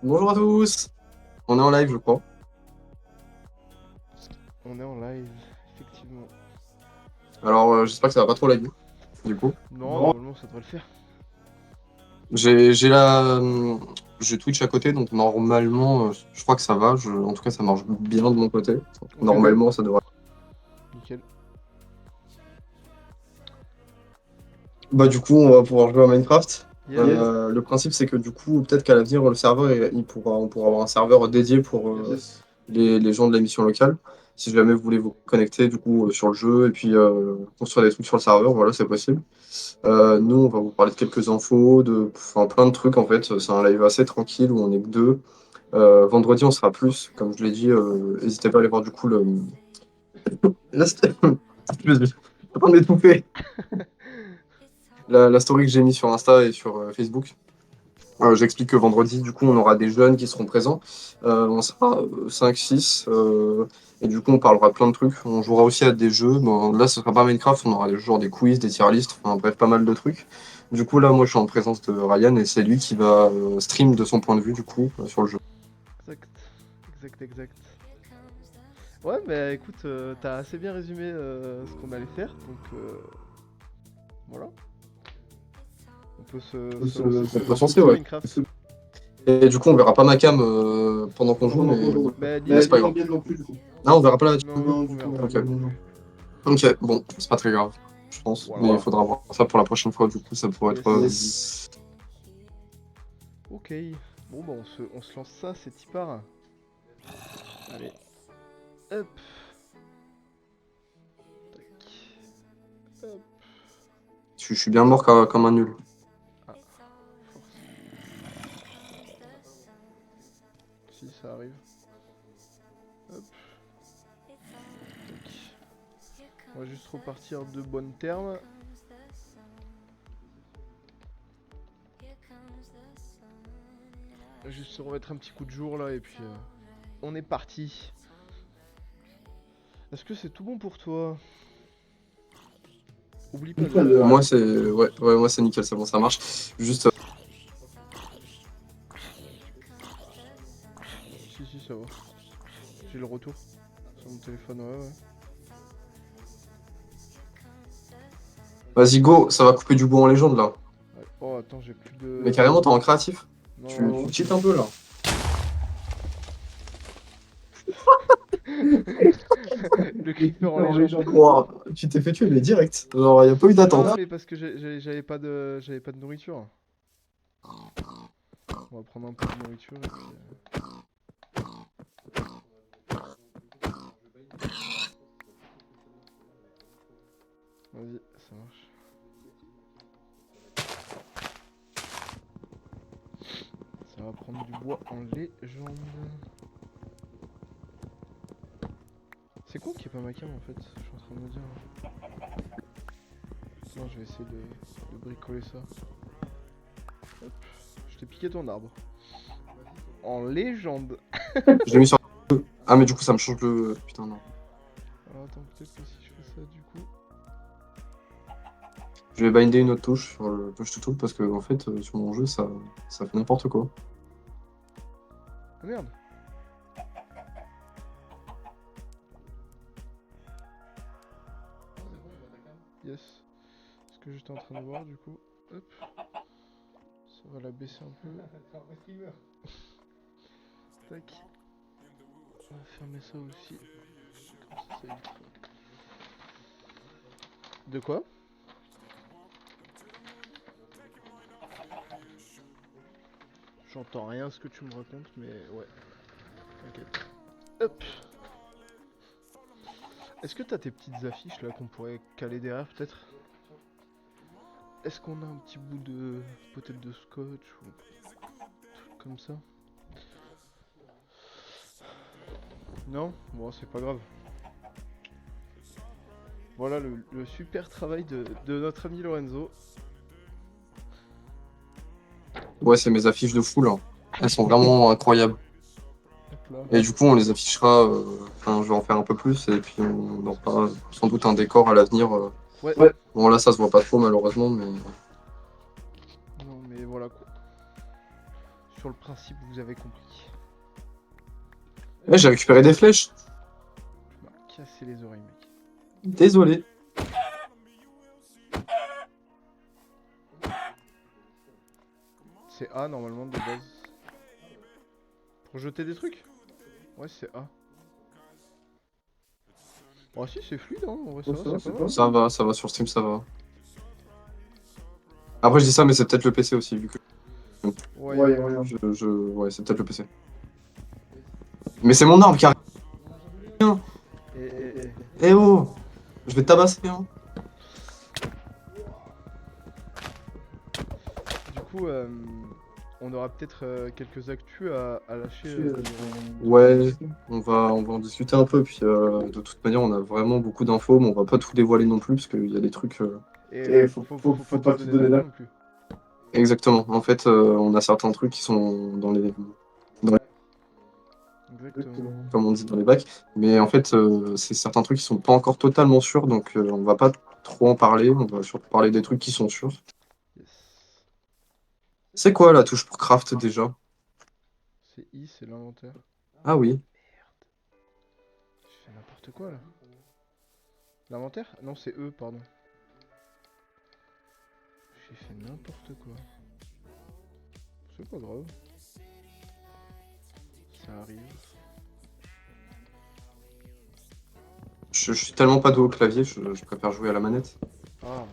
Bonjour à tous. On est en live, je crois. On est en live, effectivement. Alors, j'espère que ça va pas trop lagger, du coup. Non, normalement ça devrait le faire. J'ai Twitch à côté, donc normalement, je crois que ça va. En tout cas, ça marche bien de mon côté. Ok, Normalement, ça devrait. nickel. Bah, du coup, on va pouvoir jouer à Minecraft. Yes. Le principe, c'est que du coup, peut-être qu'à l'avenir, le serveur, on pourra avoir un serveur dédié pour les gens de la mission locale. Si jamais vous voulez vous connecter du coup sur le jeu et puis construire des trucs sur le serveur, voilà, c'est possible. Nous, on va vous parler de quelques infos, enfin, plein de trucs en fait. C'est un live assez tranquille où on est que deux. Vendredi, on sera plus, comme je l'ai dit. N'hésitez pas à aller voir du coup le. La... Je suis en train de m'étouffer. La story que j'ai mis sur Insta et sur Facebook. J'explique que vendredi, du coup, on aura des jeunes qui seront présents. On sera 5-6. Et du coup, on parlera plein de trucs. On jouera aussi à des jeux. Bon, là, ce sera pas Minecraft. On aura genre des quiz, des tier lists. Enfin, bref, pas mal de trucs. Du coup, là, moi, je suis en présence de Ryan et c'est lui qui va stream de son point de vue, du coup, sur le jeu. Exact. Ouais, bah écoute, t'as assez bien résumé ce qu'on allait faire, donc voilà. On peut se lancer On peut sur se lancer, ouais. Minecraft. Et du coup, on verra pas ma cam pendant qu'on joue, Bah, mais c'est pas grave. Non, on verra pas la non, on verra pas. Ok. Ok, bon, c'est pas très grave, je pense. Voilà. Mais il faudra voir ça pour la prochaine fois, du coup, ça pourrait être. Ok, bon bah on se lance ça, c'est y part. Allez, hop. Tac. Hop. Je suis bien mort comme un nul. Ah, force. Si, ça arrive. Hop. Tac. On va juste repartir de bons termes. Juste se remettre un petit coup de jour là et puis on est parti. Est-ce que c'est tout bon pour toi? Oublie pas de... Moi, c'est. Ouais, moi, c'est nickel, c'est bon, ça marche. Juste. Si, ça va. J'ai le retour sur mon téléphone, ouais. Vas-y, go, ça va couper du bois en légende là. Ouais. Oh, attends, j'ai plus de... Mais carrément, t'es en créatif. Tu Non. cheats un peu là. Le creeper en légende. Wow, tu t'es fait tuer, mais direct. Genre, y a pas eu d'attente. Non, mais parce que j'avais pas de nourriture. On va prendre un peu de nourriture et puis... Vas-y, ça marche. Ça va prendre du bois en légende. C'est con qu'il n'y ait pas ma cam en fait, je suis en train de me dire. Non, je vais essayer de bricoler ça. Hop, je t'ai piqué ton arbre. En légende. Je l'ai mis sur. Ah, mais du coup, ça me change de. Putain, non. Alors attends, peut-être que si je fais ça du coup... Je vais binder une autre touche sur le push to talk parce que, en fait, sur mon jeu, ça fait n'importe quoi. Ah merde. Yes. Ce que j'étais en train de voir du coup. Hop. Ça va la baisser un peu. Tac. On va fermer ça aussi. Comme ça, ça évite. De quoi? J'entends rien ce que tu me racontes, mais ouais. T'inquiète. Hop. Est-ce que t'as tes petites affiches là qu'on pourrait caler derrière peut-être? Est-ce qu'on a un petit bout de peut-être de scotch ou un truc comme ça? Non? Bon, c'est pas grave. Voilà le super travail de notre ami Lorenzo. Ouais, c'est mes affiches de fou là. Elles sont vraiment incroyables. Hop là. Et du coup, on les affichera. Enfin, je vais en faire un peu plus et puis on aura sans doute un décor à l'avenir. Ouais. Bon, là, ça se voit pas trop malheureusement, mais. Non mais voilà quoi. sur le principe, vous avez compris. Ouais, j'ai récupéré des flèches. Bah, casser les oreilles, mec. Désolé. C'est A normalement de base. Pour jeter des trucs? Ouais, c'est A. Oh si, c'est fluide, hein. En vrai, ça va, c'est pas mal. Ça va sur Steam, ça va. Après, je dis ça, mais c'est peut-être le PC aussi, vu que. Ouais, y'a moyen. Ouais, c'est peut-être le PC. Mais c'est mon arme qui a rien. Eh oh! Je vais te tabasser, hein. Du coup, on aura peut-être quelques actus à lâcher. Ouais, on va en discuter un peu. Puis de toute manière, on a vraiment beaucoup d'infos, mais on va pas tout dévoiler non plus, parce qu'il y a des trucs. Et faut pas tout donner d'un coup non plus. Exactement. En fait, on a certains trucs qui sont dans les. Exactement. Comme on dit dans les bacs. Mais en fait, c'est certains trucs qui sont pas encore totalement sûrs, donc on va pas trop en parler. On va surtout parler des trucs qui sont sûrs. Yes. C'est quoi la touche pour craft déjà? C'est I, c'est l'inventaire. Ah oui. Merde. Je fais n'importe quoi là. L'inventaire? Non, c'est E, pardon. J'ai fait n'importe quoi. C'est pas grave. Ça arrive. Je suis tellement pas doué au clavier, je préfère jouer à la manette. Ah.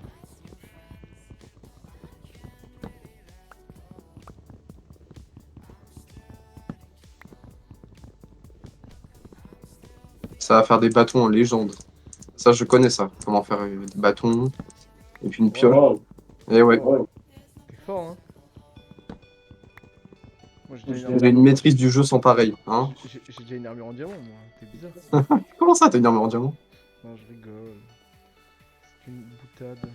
Ça va faire des bâtons en légende. Ça, je connais ça. Comment faire des bâtons et puis une piole. Wow. Et ouais. T'es fort, hein. Moi J'ai une maîtrise du jeu sans pareil. Hein. J'ai déjà une armure en diamant, moi. T'es bizarre. Comment ça, t'as une armure en diamant? Non, je rigole. C'est une boutade.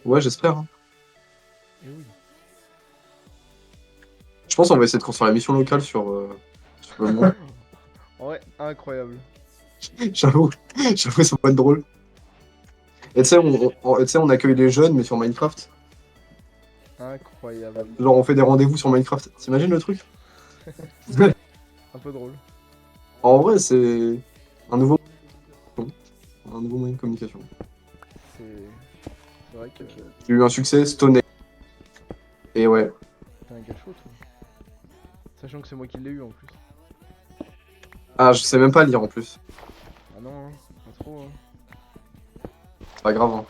Ouais, j'espère. Hein. Eh oui. Je pense qu'on va essayer de construire la mission locale sur le monde. Ouais, incroyable. J'avoue, ça va être drôle. Et tu sais, on accueille les jeunes, mais sur Minecraft. Incroyable. Genre, on fait des rendez-vous sur Minecraft. T'imagines le truc? Un peu drôle. En vrai, c'est un nouveau moyen de communication. C'est vrai que J'ai eu un succès, Stone. Et ouais. t'es un gars chaud, toi. Sachant que c'est moi qui l'ai eu en plus. Ah, je sais même pas lire en plus. Ah non, hein. Pas trop, hein. C'est pas grave. Hein.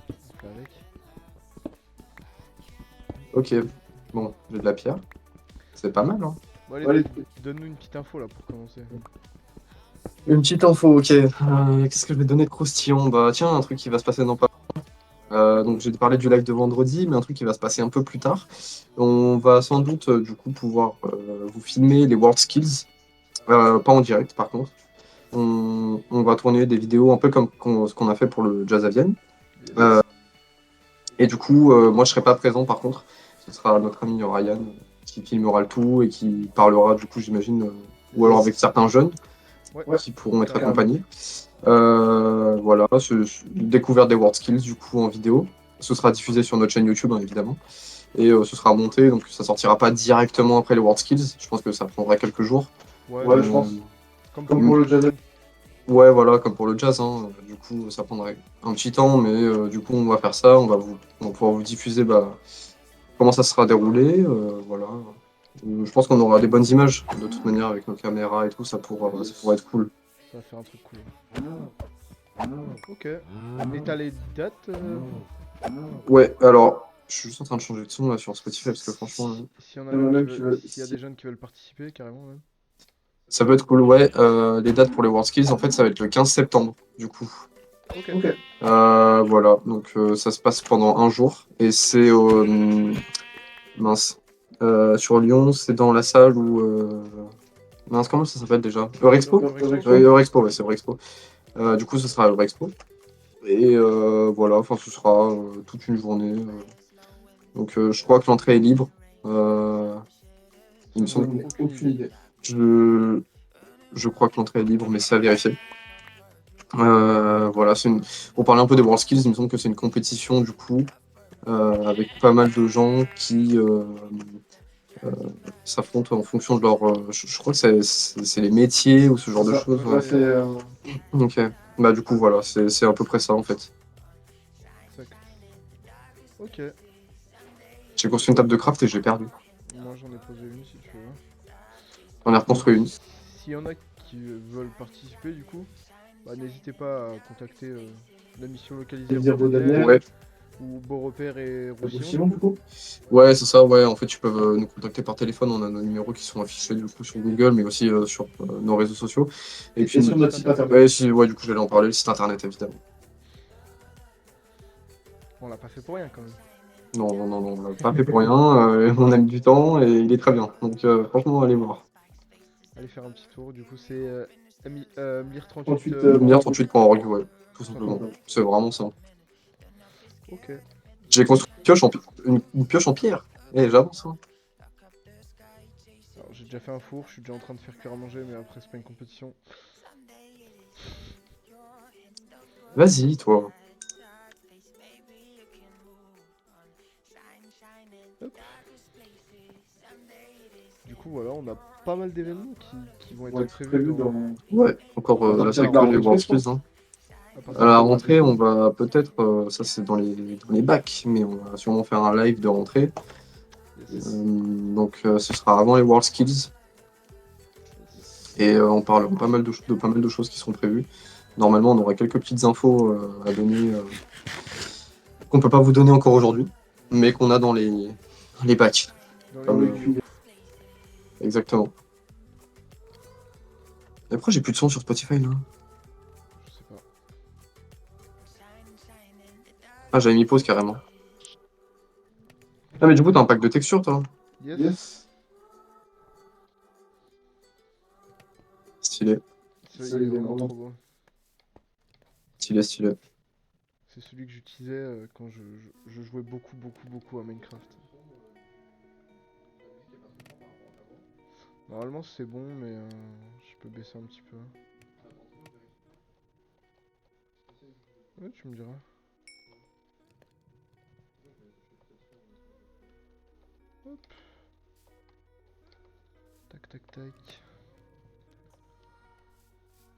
On fait avec. Ok. Bon, j'ai de la pierre. C'est pas mal, hein. Bon, allez, donne-nous une petite info là pour commencer. Une petite info, ok. Qu'est-ce que je vais donner de croustillant? Bah tiens, un truc qui va se passer dans pas. Donc j'ai parlé du live de vendredi, mais un truc qui va se passer un peu plus tard. On va sans doute du coup pouvoir vous filmer les World Skills. Pas en direct par contre. On va tourner des vidéos un peu comme ce qu'on a fait pour le Jazz à Vienne. Et du coup, moi je serai pas présent par contre. Ce sera notre ami Ryan qui filmera le tout et qui parlera du coup j'imagine, ou alors avec certains jeunes qui pourront être accompagnés. Voilà, découverte des World Skills du coup en vidéo. Ce sera diffusé sur notre chaîne YouTube hein, évidemment. Et ce sera monté, donc ça sortira pas directement après les World Skills. Je pense que ça prendra quelques jours. Ouais, je pense. Comme pour le jazz. Ouais, voilà, comme pour le jazz. Hein. Du coup, ça prendrait un petit temps, mais du coup, on va faire ça. On va pouvoir vous diffuser comment ça sera déroulé. Voilà. Je pense qu'on aura des bonnes images de toute manière avec nos caméras et tout. Ça pourra être cool. Ça va faire un truc cool. Ok. Et t'as les dates Ouais, alors, je suis juste en train de changer de son là sur Spotify parce que franchement, s'il y a des jeunes qui veulent participer, carrément même. ça peut être cool. Ouais, les dates pour les World Skills, en fait, ça va être le 15 septembre, du coup. Ok. Voilà, donc ça se passe pendant un jour et c'est mince. Sur Lyon, c'est dans la salle où mince, comment ça s'appelle déjà? Eurexpo? Eurexpo, ouais, c'est Eurexpo. Du coup, ce sera à Eurexpo. Et voilà, enfin, ce sera toute une journée. Donc, je crois que l'entrée est libre. Il me semble aucune idée. Je crois que l'entrée est libre, mais c'est à vérifier. Voilà, pour parler un peu des World Skills, il me semble que c'est une compétition du coup avec pas mal de gens qui s'affrontent en fonction de leur. Je crois que c'est les métiers ou ce genre de choses. Ouais, c'est Ok. Bah, du coup, voilà, c'est à peu près ça en fait. exact. Ok. J'ai construit une table de craft et j'ai perdu. Moi j'en ai posé une si tu veux. On a reconstruit une. S'il y en a qui veulent participer du coup, bah, n'hésitez pas à contacter la mission localisée Rodaniel Ouais, ou Beaurepaire et Roussillon du coup. ouais, c'est ça, ouais. En fait, tu peux nous contacter par téléphone. On a nos numéros qui sont affichés du coup sur Google, mais aussi sur nos réseaux sociaux. Et puis, sur notre site internet. ouais, ouais, du coup, j'allais en parler, le site internet évidemment. On l'a pas fait pour rien quand même. Non, non, non, non, on l'a pas fait pour rien. On a mis du temps et il est très bien. Donc, franchement, allez voir. Allez faire un petit tour, du coup c'est mir38. Lumière38.org, ouais, tout simplement. simplement. C'est vraiment ça. Ok. J'ai construit une pioche en pierre. Et j'avance, hein. Alors j'ai déjà fait un four, je suis déjà en train de faire cuire à manger, mais après c'est pas une compétition. Vas-y, toi. Hop. Du coup voilà, on a pas mal d'événements qui vont être prévus dans... Ouais, encore À là, partir c'est de la que les rentrée, World je pense. Skills, hein. À À partir la de... rentrée, on va peut-être, ça c'est dans les bacs, mais on va sûrement faire un live de rentrée. Yes. Donc ce sera avant les World Skills. Et on parlera de pas mal de choses qui seront prévues. Normalement, on aura quelques petites infos à donner qu'on peut pas vous donner encore aujourd'hui, mais qu'on a dans les bacs. Dans les Comme, tuyaux. exactement. Et après, j'ai plus de son sur Spotify là. Je sais pas. Ah, j'avais mis pause carrément. Ah, mais du coup, t'as un pack de textures, toi. Yes. Stylé, Ça, il est vraiment trop beau. stylé, stylé. C'est celui que j'utilisais quand je jouais beaucoup à Minecraft. Normalement c'est bon, mais je peux baisser un petit peu. Ouais, tu me diras. Hop. Tac tac tac.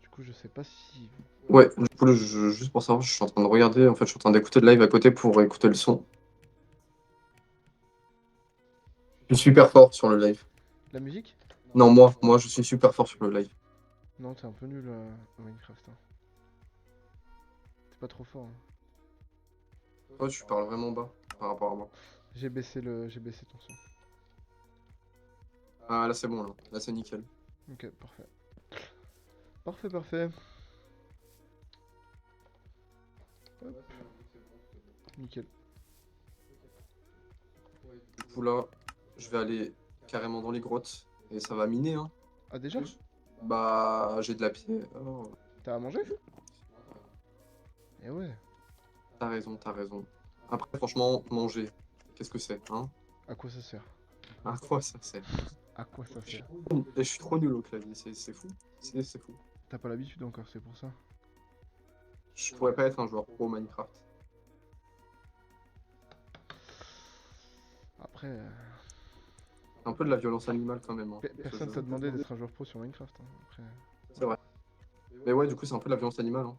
Du coup je sais pas si... Ouais, du coup, juste pour savoir, je suis en train de regarder, en fait, je suis en train d'écouter le live à côté pour écouter le son. Je suis super fort sur le live. La musique? Non, moi, je suis super fort sur le live. Non, t'es un peu nul à Minecraft. Hein. T'es pas trop fort. Hein. Ouais, tu parles vraiment bas par rapport à moi. J'ai baissé ton son. Ah, là, c'est bon, là. Là, c'est nickel. Ok, parfait. Parfait. Hop. Nickel. Du coup, là, je vais aller carrément dans les grottes et ça va miner, hein. Ah déjà? Bah, j'ai de la pierre. Oh, T'as à manger? Eh ouais. t'as raison, t'as raison. Après, franchement, manger, qu'est-ce que c'est, hein? À quoi ça sert? À quoi ça sert? À quoi ça sert? Je suis trop nul au clavier, c'est fou. C'est fou. T'as pas l'habitude encore, c'est pour ça. Je pourrais pas être un joueur pro Minecraft. Après, Un peu de la violence animale quand même, hein, ce personne jeu. t'a demandé d'être un joueur pro sur Minecraft. Hein. Après... C'est vrai. Mais ouais, du coup, c'est un peu de la violence animale, hein.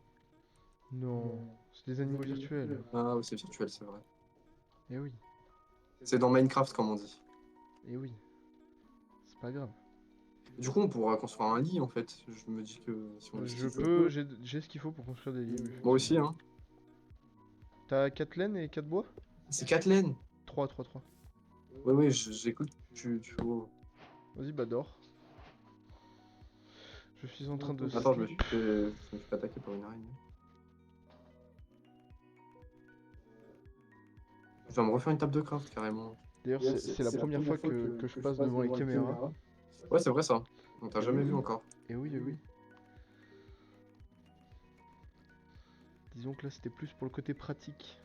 Non, c'est des animaux virtuels. Ah, ouais, c'est virtuel, c'est vrai. Eh oui, C'est dans Minecraft, comme on dit. eh oui. C'est pas grave. Du coup, on pourra construire un lit, en fait. Je me dis que si on Je utilise le peux, feu. j'ai ce qu'il faut pour construire des lits, oui, Moi effectivement. aussi, hein. T'as 4 laines et 4 bois? C'est 4 laines. 3. Ouais, ouais, j'écoute. Oh. Vas-y, bah dors. Je suis en train de Attends, sleep. je me suis fait attaquer par une araignée. Je vais me refaire une table de craft, carrément. D'ailleurs, c'est la première fois que je passe devant les caméras. Ouais, c'est vrai ça. On t'a Eh jamais oui. vu encore. Et oui, eh oui. Disons que là, c'était plus pour le côté pratique.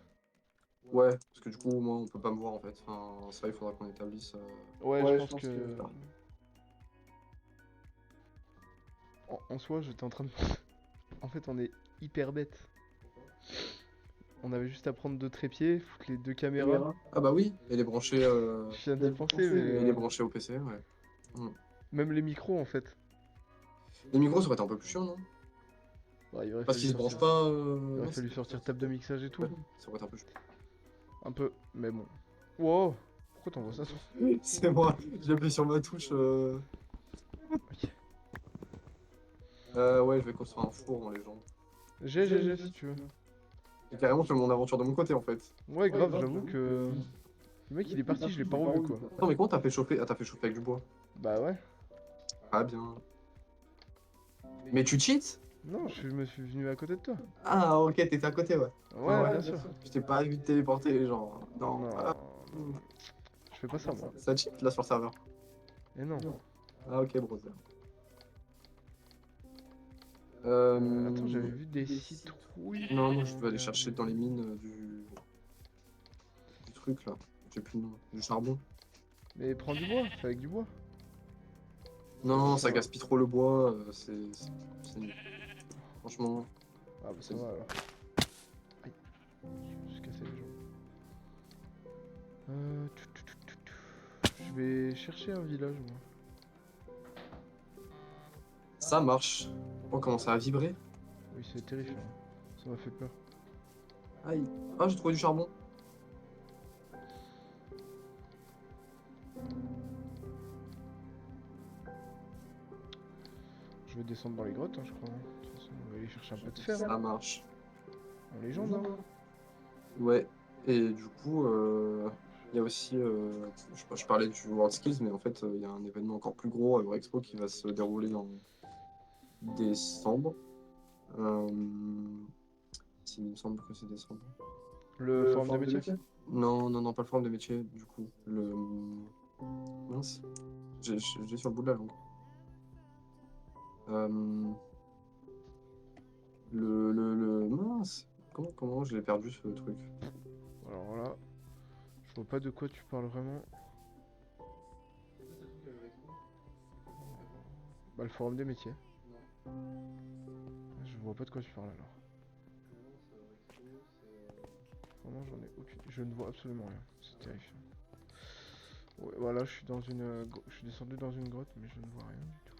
Ouais, parce que du coup, moi, on peut pas me voir en fait. Enfin, ça, il faudra qu'on établisse. Ouais, je pense que... En soi, j'étais en train de... En fait, on est hyper bête. on avait juste à prendre 2 trépieds, foutre les 2 caméras. Ah bah oui, et les brancher, Je viens d'y penser, mais et les brancher au PC, ouais. Mm. même les micros en fait. Les micros, ça aurait été un peu plus chiant, non? Bah, il aurait Parce fallu qu'ils se branchent sortir. pas. Il aurait Non, fallu sortir table de mixage et tout. ouais, ça aurait été un peu chiant. Un peu, mais bon. Wow! Pourquoi t'envoies ça sur... C'est moi, j'ai appuyé sur ma touche. Ok. Ouais, je vais construire un four en légende. J'ai si tu veux. J'ai carrément fait mon aventure de mon côté en fait. Ouais, grave, j'avoue que... Le mec il est parti, je l'ai pas revu quoi. Attends, mais comment t'as fait chauffer? Ah, t'as fait chauffer avec du bois. Bah ouais. Ah, bien. Mais tu cheats? Non, je me suis venu à côté de toi. Ah, ok, t'étais à côté, ouais. Ouais, bien sûr. Je t'ai pas vu te téléporter, les gens. Non. Non, Ah, je fais pas ça moi. ça cheat là sur le serveur. Et non. Ah, ok, brother. Attends, j'avais vu des citrouilles. Non, je vais aller chercher dans les mines du truc là. J'ai plus le nom. Du charbon. Mais prends du bois, fais avec du bois. Non, ça gaspille trop le bois. C'est nul. Franchement. Ah bah ça va alors. Aïe, je me suis cassé les jambes. Je vais chercher un village moi. Ça marche. Oh, comment ça a vibré? Oui, c'est terrifiant. Ça m'a fait peur. Aïe. Ah, j'ai trouvé du charbon. Je vais descendre dans les grottes, hein, je crois. De toute façon, on va aller chercher un peu de fer. Ça marche. En légende, hein. Ouais. Et du coup, il y a aussi, je parlais du World Skills, mais en fait, il y a un événement encore plus gros à Eurexpo qui va se dérouler en décembre. Euh, il me semble que c'est décembre. Le forum des métiers. Non, pas le forum des métiers, du coup. Mince. J'ai sur le bout de la langue. Mince. Comment je l'ai perdu ce truc? Alors là, je vois pas de quoi tu parles vraiment. Bah le forum des métiers. Je vois pas de quoi tu parles alors. Vraiment j'en ai aucune. Je ne vois absolument rien. C'est terrifiant. Ouais, voilà, je suis dans une. Je suis descendu dans une grotte, mais je ne vois rien du tout.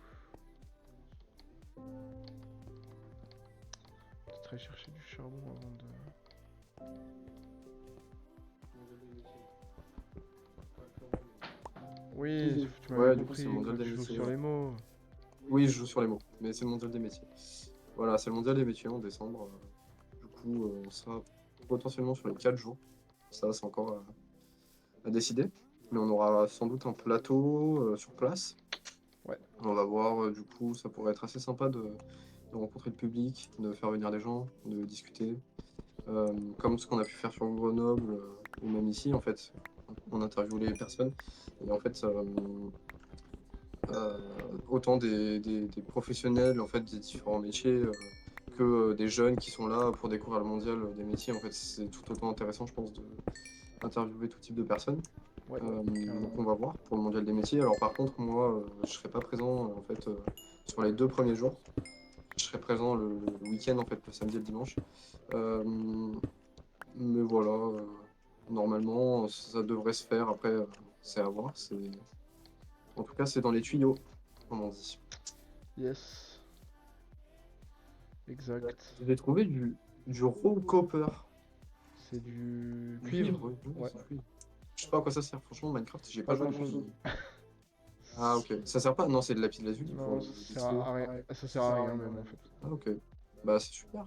Peut-être aller chercher du charbon avant de. Oui, tu Ouais, m'avais du coup, c'est compris, le mondial que des tu joues métiers. sur les mots. Oui, je joue sur les mots, mais c'est le mondial des métiers. Voilà, c'est le mondial des métiers en décembre. Du coup, on sera potentiellement sur les 4 jours. Ça, c'est encore à décider. Mais on aura sans doute un plateau sur place. Ouais. On va voir, du coup, ça pourrait être assez sympa de rencontrer le public, de faire venir des gens, de discuter. Comme ce qu'on a pu faire sur Grenoble ou même ici, en fait. On interviewe les personnes. Et en fait, autant des professionnels en fait, des différents métiers que des jeunes qui sont là pour découvrir le mondial des métiers. En fait, c'est tout autant intéressant, je pense, d'interviewer tout type de personnes. Ouais, Donc on va voir pour le mondial des métiers. Alors par contre, moi, je serai pas présent en fait sur les 2 premiers jours. Je serai présent le week-end en fait, le samedi et le dimanche. Euh, mais voilà, normalement, ça devrait se faire. Après, c'est à voir. En tout cas, c'est dans les tuyaux, comme on dit. Yes. Exact. J'ai trouvé du raw copper. C'est du Du cuivre. ouais, Ouais. c'est du cuivre. Je sais pas à quoi ça sert. Franchement, Minecraft, j'ai Pas pas joué grand chose. depuis. Ah, ok. Ça sert pas? Non, c'est de lapis lazuli. Non, ça sert à rien. Ça sert à rien même en fait. Ah, ok. Bah, c'est super.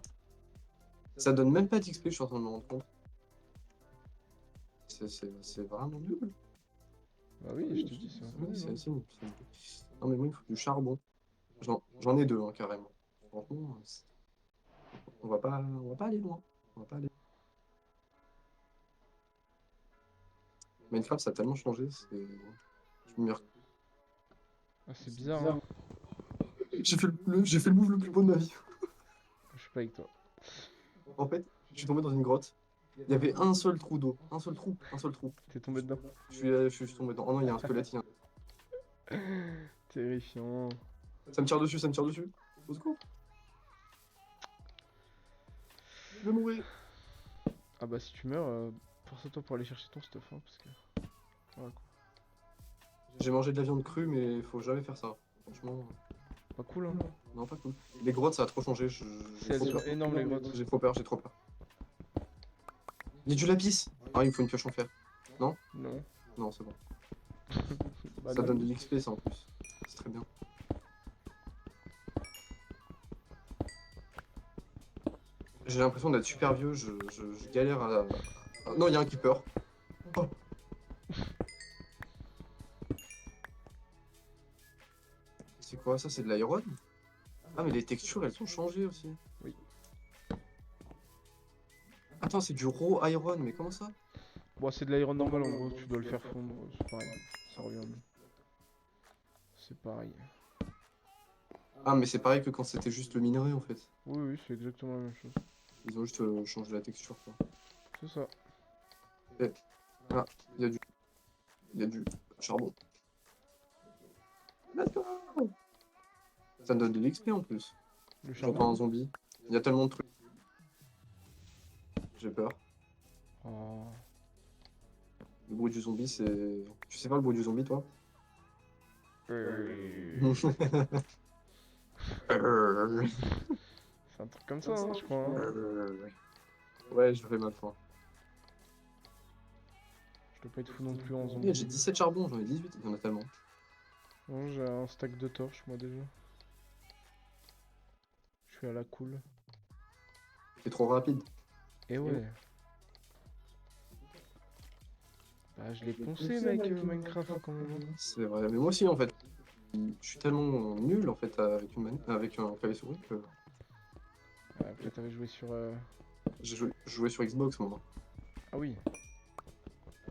Ça donne même pas d'XP, je suis en train de me rendre compte. C'est vraiment nul. Bah oui, je te dis, c'est un peu Ouais, nul. c'est Hein. assez nul. Non, mais moi, il faut du charbon. J'en ai 2, hein, carrément. Franchement, on va pas aller loin. On va pas aller. Minecraft, ça a tellement changé. Je m'y Ah, c'est bizarre, hein. J'ai fait le move le plus beau de ma vie. Je suis pas avec toi. En fait, je suis tombé dans une grotte. Il y avait un seul trou d'eau. Un seul trou. Un seul trou. T'es tombé dedans. Je suis tombé dedans. Oh non, il y a un squelette. Terrifiant. Ça me tire dessus, ça me tire dessus. Au secours. Je vais mourir. Ah bah si tu meurs, force-toi pour aller chercher ton stuff, hein, parce que... Voilà quoi. J'ai mangé de la viande crue, mais faut jamais faire ça. Franchement, Pas cool, hein. non, pas cool. Les grottes, ça a trop changé. Si J'ai elles trop sont peur. énormes les grottes. J'ai trop peur, j'ai trop peur. Il y a du lapis! Ah, il me faut une pioche en fer. Non? Non. Non, c'est bon. Bah Ça non. donne de l'XP, ça en plus. C'est très bien. J'ai l'impression d'être super vieux, je galère à... Non, il y a un keeper. Oh. C'est quoi ça? C'est de l'iron? Ah, mais les textures, elles ont changé aussi. Oui. Attends, c'est du raw iron, mais comment ça? Bon, c'est de l'iron normal en gros, tu dois le faire fondre, c'est pareil. Ça revient au même. C'est pareil. Ah, mais c'est pareil que quand c'était juste le minerai, en fait. Oui, oui, c'est exactement la même chose. Ils ont juste changé la texture, quoi. C'est ça. Et... Ah, il y a du... Il y a du charbon. Let's go! Ça me donne de l'XP en plus. Le J'entends charbon. un zombie. Il y a tellement de trucs. J'ai peur. Oh. Le bruit du zombie, c'est... Tu sais pas le bruit du zombie, toi? C'est un truc comme ça, hein, je crois. Hein. Ouais, je vais mal faim. Je dois pas être fou non plus en J'ai zombie. 17 charbons, j'en ai 18, il y en a tellement. Non, j'ai un stack de torches moi déjà. Je suis à la cool. C'est trop rapide. Et ouais. Bah je l'ai poncé mec, Minecraft quand même. C'est vrai, mais moi aussi en fait. Je suis tellement nul en fait avec un clavier souris que Après t'avais joué sur... je jouais sur Xbox moi. Ah oui,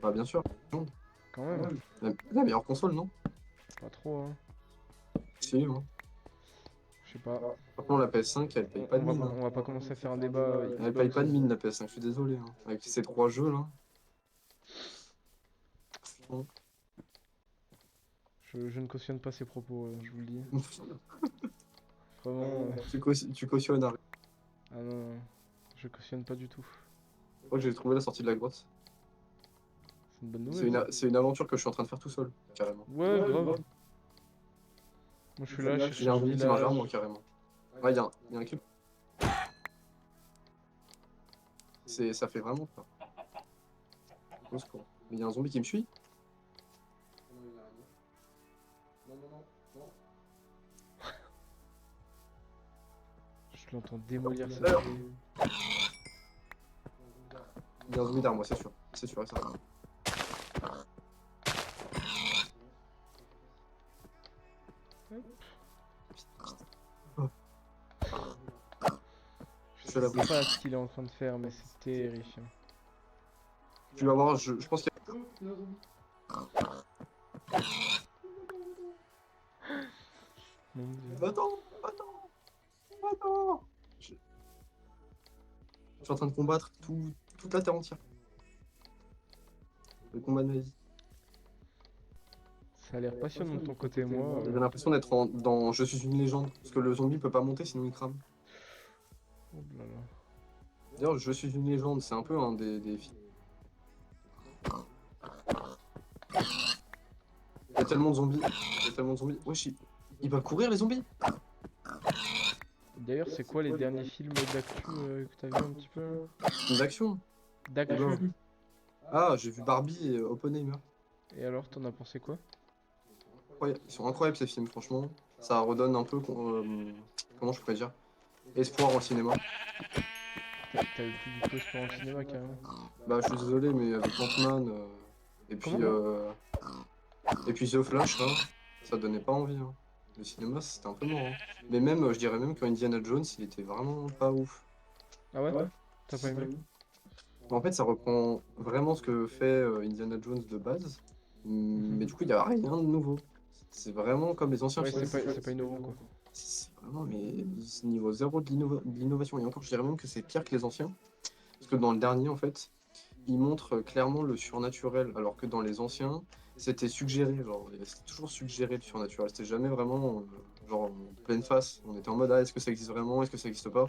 Bah bien sûr. quand même. La meilleure console, non? Pas trop hein. Si, hein. Je sais pas. Par contre la PS5 elle paye pas de mine. On va pas commencer à faire un débat Elle paye Xbox. pas de mine la PS5, je suis désolé. Hein. Avec ces 3 jeux là. Bon. Je ne cautionne pas ces propos, je vous le dis. Vraiment... Tu cautionnes un. Ah non, non, je cautionne pas du tout. Je crois que j'ai trouvé la sortie de la grotte. C'est une bonne nouvelle. C'est une aventure que je suis en train de faire tout seul, carrément. Ouais, grave. Moi je suis là, je Il y a cherche un un zombie qui marche vers village. moi, carrément. Ouais, il y a un cube. Ça fait vraiment peur. Au secours. Mais il y a un zombie qui me suit. Je l'entends démolir cette Alors. rue. Il y a un zombie derrière moi, c'est sûr. C'est sûr et certain. Je suis à la Je sais pas ce qu'il est en train de faire, mais c'est terrifiant. Tu vas voir, je pense qu'il y a... Mon dieu. Attends. Je suis en train de combattre toute la terre entière. Le combat de ma vie. Ça a l'air passionnant de ton côté, moi. J'ai l'impression d'être dans Je suis une légende. Parce que le zombie peut pas monter sinon il crame. Oh là là. D'ailleurs, Je suis une légende, c'est un peu un des films. Il y a tellement de zombies. Wesh, ils peuvent courir les zombies? D'ailleurs, c'est quoi les derniers films d'actu que t'as vu un petit peu? Films d'action. D'actu. Ah, j'ai vu Barbie et Oppenheimer. Et alors, t'en as pensé quoi? Incroyable. Ils sont incroyables ces films, franchement. Ça redonne un peu, comment je pourrais dire, espoir en cinéma. T'as eu plus du tout espoir en cinéma carrément. Bah, je suis désolé, mais avec Ant-Man et puis The Flash, là, ça donnait pas envie. Hein. Le cinéma, c'était un peu mort. Hein. Mais même, je dirais même que Indiana Jones, il était vraiment pas ouf. Ah ouais? T'as pas aimé? En fait, ça reprend vraiment ce que fait Indiana Jones de base, mais du coup, il n'y a rien de nouveau. C'est vraiment comme les anciens Ouais, films. c'est pas innovant quoi. C'est vraiment, mais c'est niveau zéro de l'innovation. Et encore, je dirais même que c'est pire que les anciens. Parce que dans le dernier, en fait, il montre clairement le surnaturel, alors que dans les anciens, c'était suggéré. Genre, c'était toujours suggéré le surnaturel. C'était jamais vraiment, genre, en pleine face. On était en mode, ah, est-ce que ça existe vraiment? Est-ce que ça existe pas?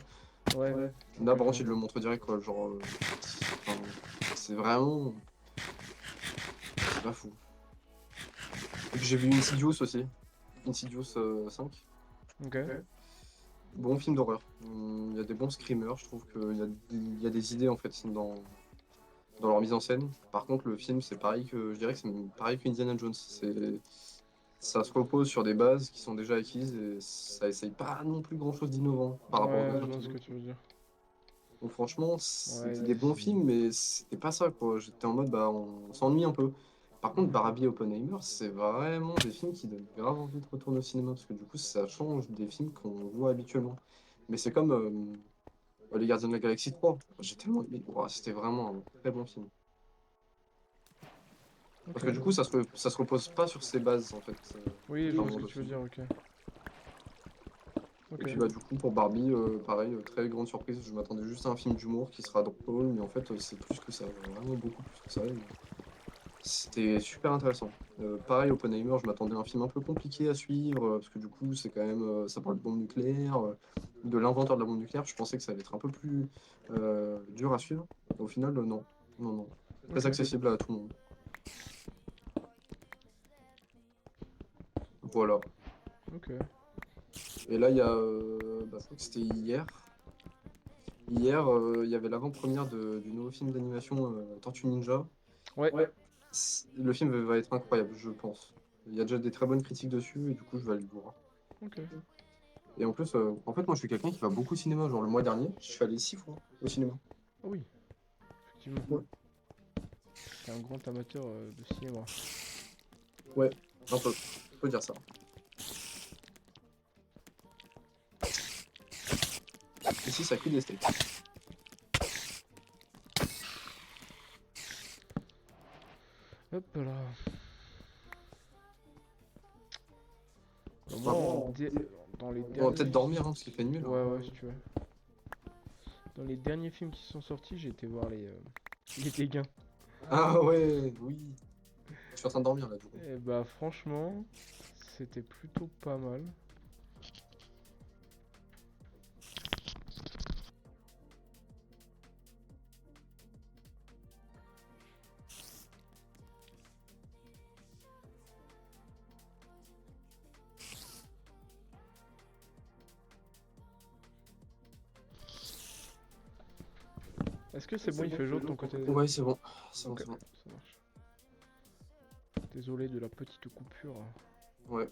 Ouais. Là, par contre, il le montre direct, quoi. Genre, enfin, c'est vraiment... C'est pas fou. Et puis j'ai vu Insidious aussi. Insidious 5. Ok. Bon film d'horreur. Il y a des bons screamers, je trouve qu'il y a des idées en fait dans leur mise en scène. Par contre, le film, c'est pareil que... Je dirais que c'est pareil qu'Indiana Jones. Ça se repose sur des bases qui sont déjà acquises et ça essaye pas non plus grand chose d'innovant par rapport aux Ouais, je autres vois ce que films. tu veux dire. Donc franchement, Ouais, c'était des bons films, mais c'était pas ça, quoi. J'étais en mode, bah, on s'ennuie un peu. Par contre, Barbie et Oppenheimer, c'est vraiment des films qui donnent grave envie de retourner au cinéma, parce que du coup, ça change des films qu'on voit habituellement. Mais c'est comme Les Gardiens de la Galaxie 3. J'ai tellement aimé. Ouah, c'était vraiment un très bon film. Parce Ok. que du coup, ça se repose pas sur ses bases, en fait. Oui, je vois ce Contrairement aux que autres tu veux films. dire, ok. Et Ok. puis bah du coup pour Barbie, pareil, très grande surprise, je m'attendais juste à un film d'humour qui sera drôle, mais en fait c'est plus que ça, vraiment beaucoup plus que ça. Et c'était super intéressant. Pareil, Oppenheimer, je m'attendais à un film un peu compliqué à suivre, parce que du coup c'est quand même, ça parle de bombe nucléaire, de l'inventeur de la bombe nucléaire, je pensais que ça allait être un peu plus dur à suivre. Et au final, non, non, non. Très Ok. accessible à tout le monde. Voilà. Ok. Et là, il y a, je crois que c'était hier. Hier, il y avait l'avant-première du nouveau film d'animation Tortue Ninja. Ouais. Le film va être incroyable, je pense. Il y a déjà des très bonnes critiques dessus et du coup, je vais aller le voir. Ok. Et en plus, en fait, moi, je suis quelqu'un qui va beaucoup au cinéma. Genre, le mois dernier, je suis allé 6 fois au cinéma. Ah oui, effectivement. Ouais, T'es un grand amateur de cinéma. ouais, un peu. On peut dire ça. Ici, ça cuit des steaks. Hop là. Bah, moi, Vraiment, dans les on va peut-être derniers... dormir, hein, parce qu'il fait nuit, là. Ouais, ouais, si tu veux. Dans les derniers films qui sont sortis, j'ai été voir les dégâts. Ah ouais, oui. Je suis en train de dormir, là, du coup. Et bah franchement, c'était plutôt pas mal. Est-ce que c'est bon, il fait jour de ton côté? Ouais, c'est bon. C'est bon, Ok, c'est bon. ça marche. Désolé de la petite coupure. Ouais.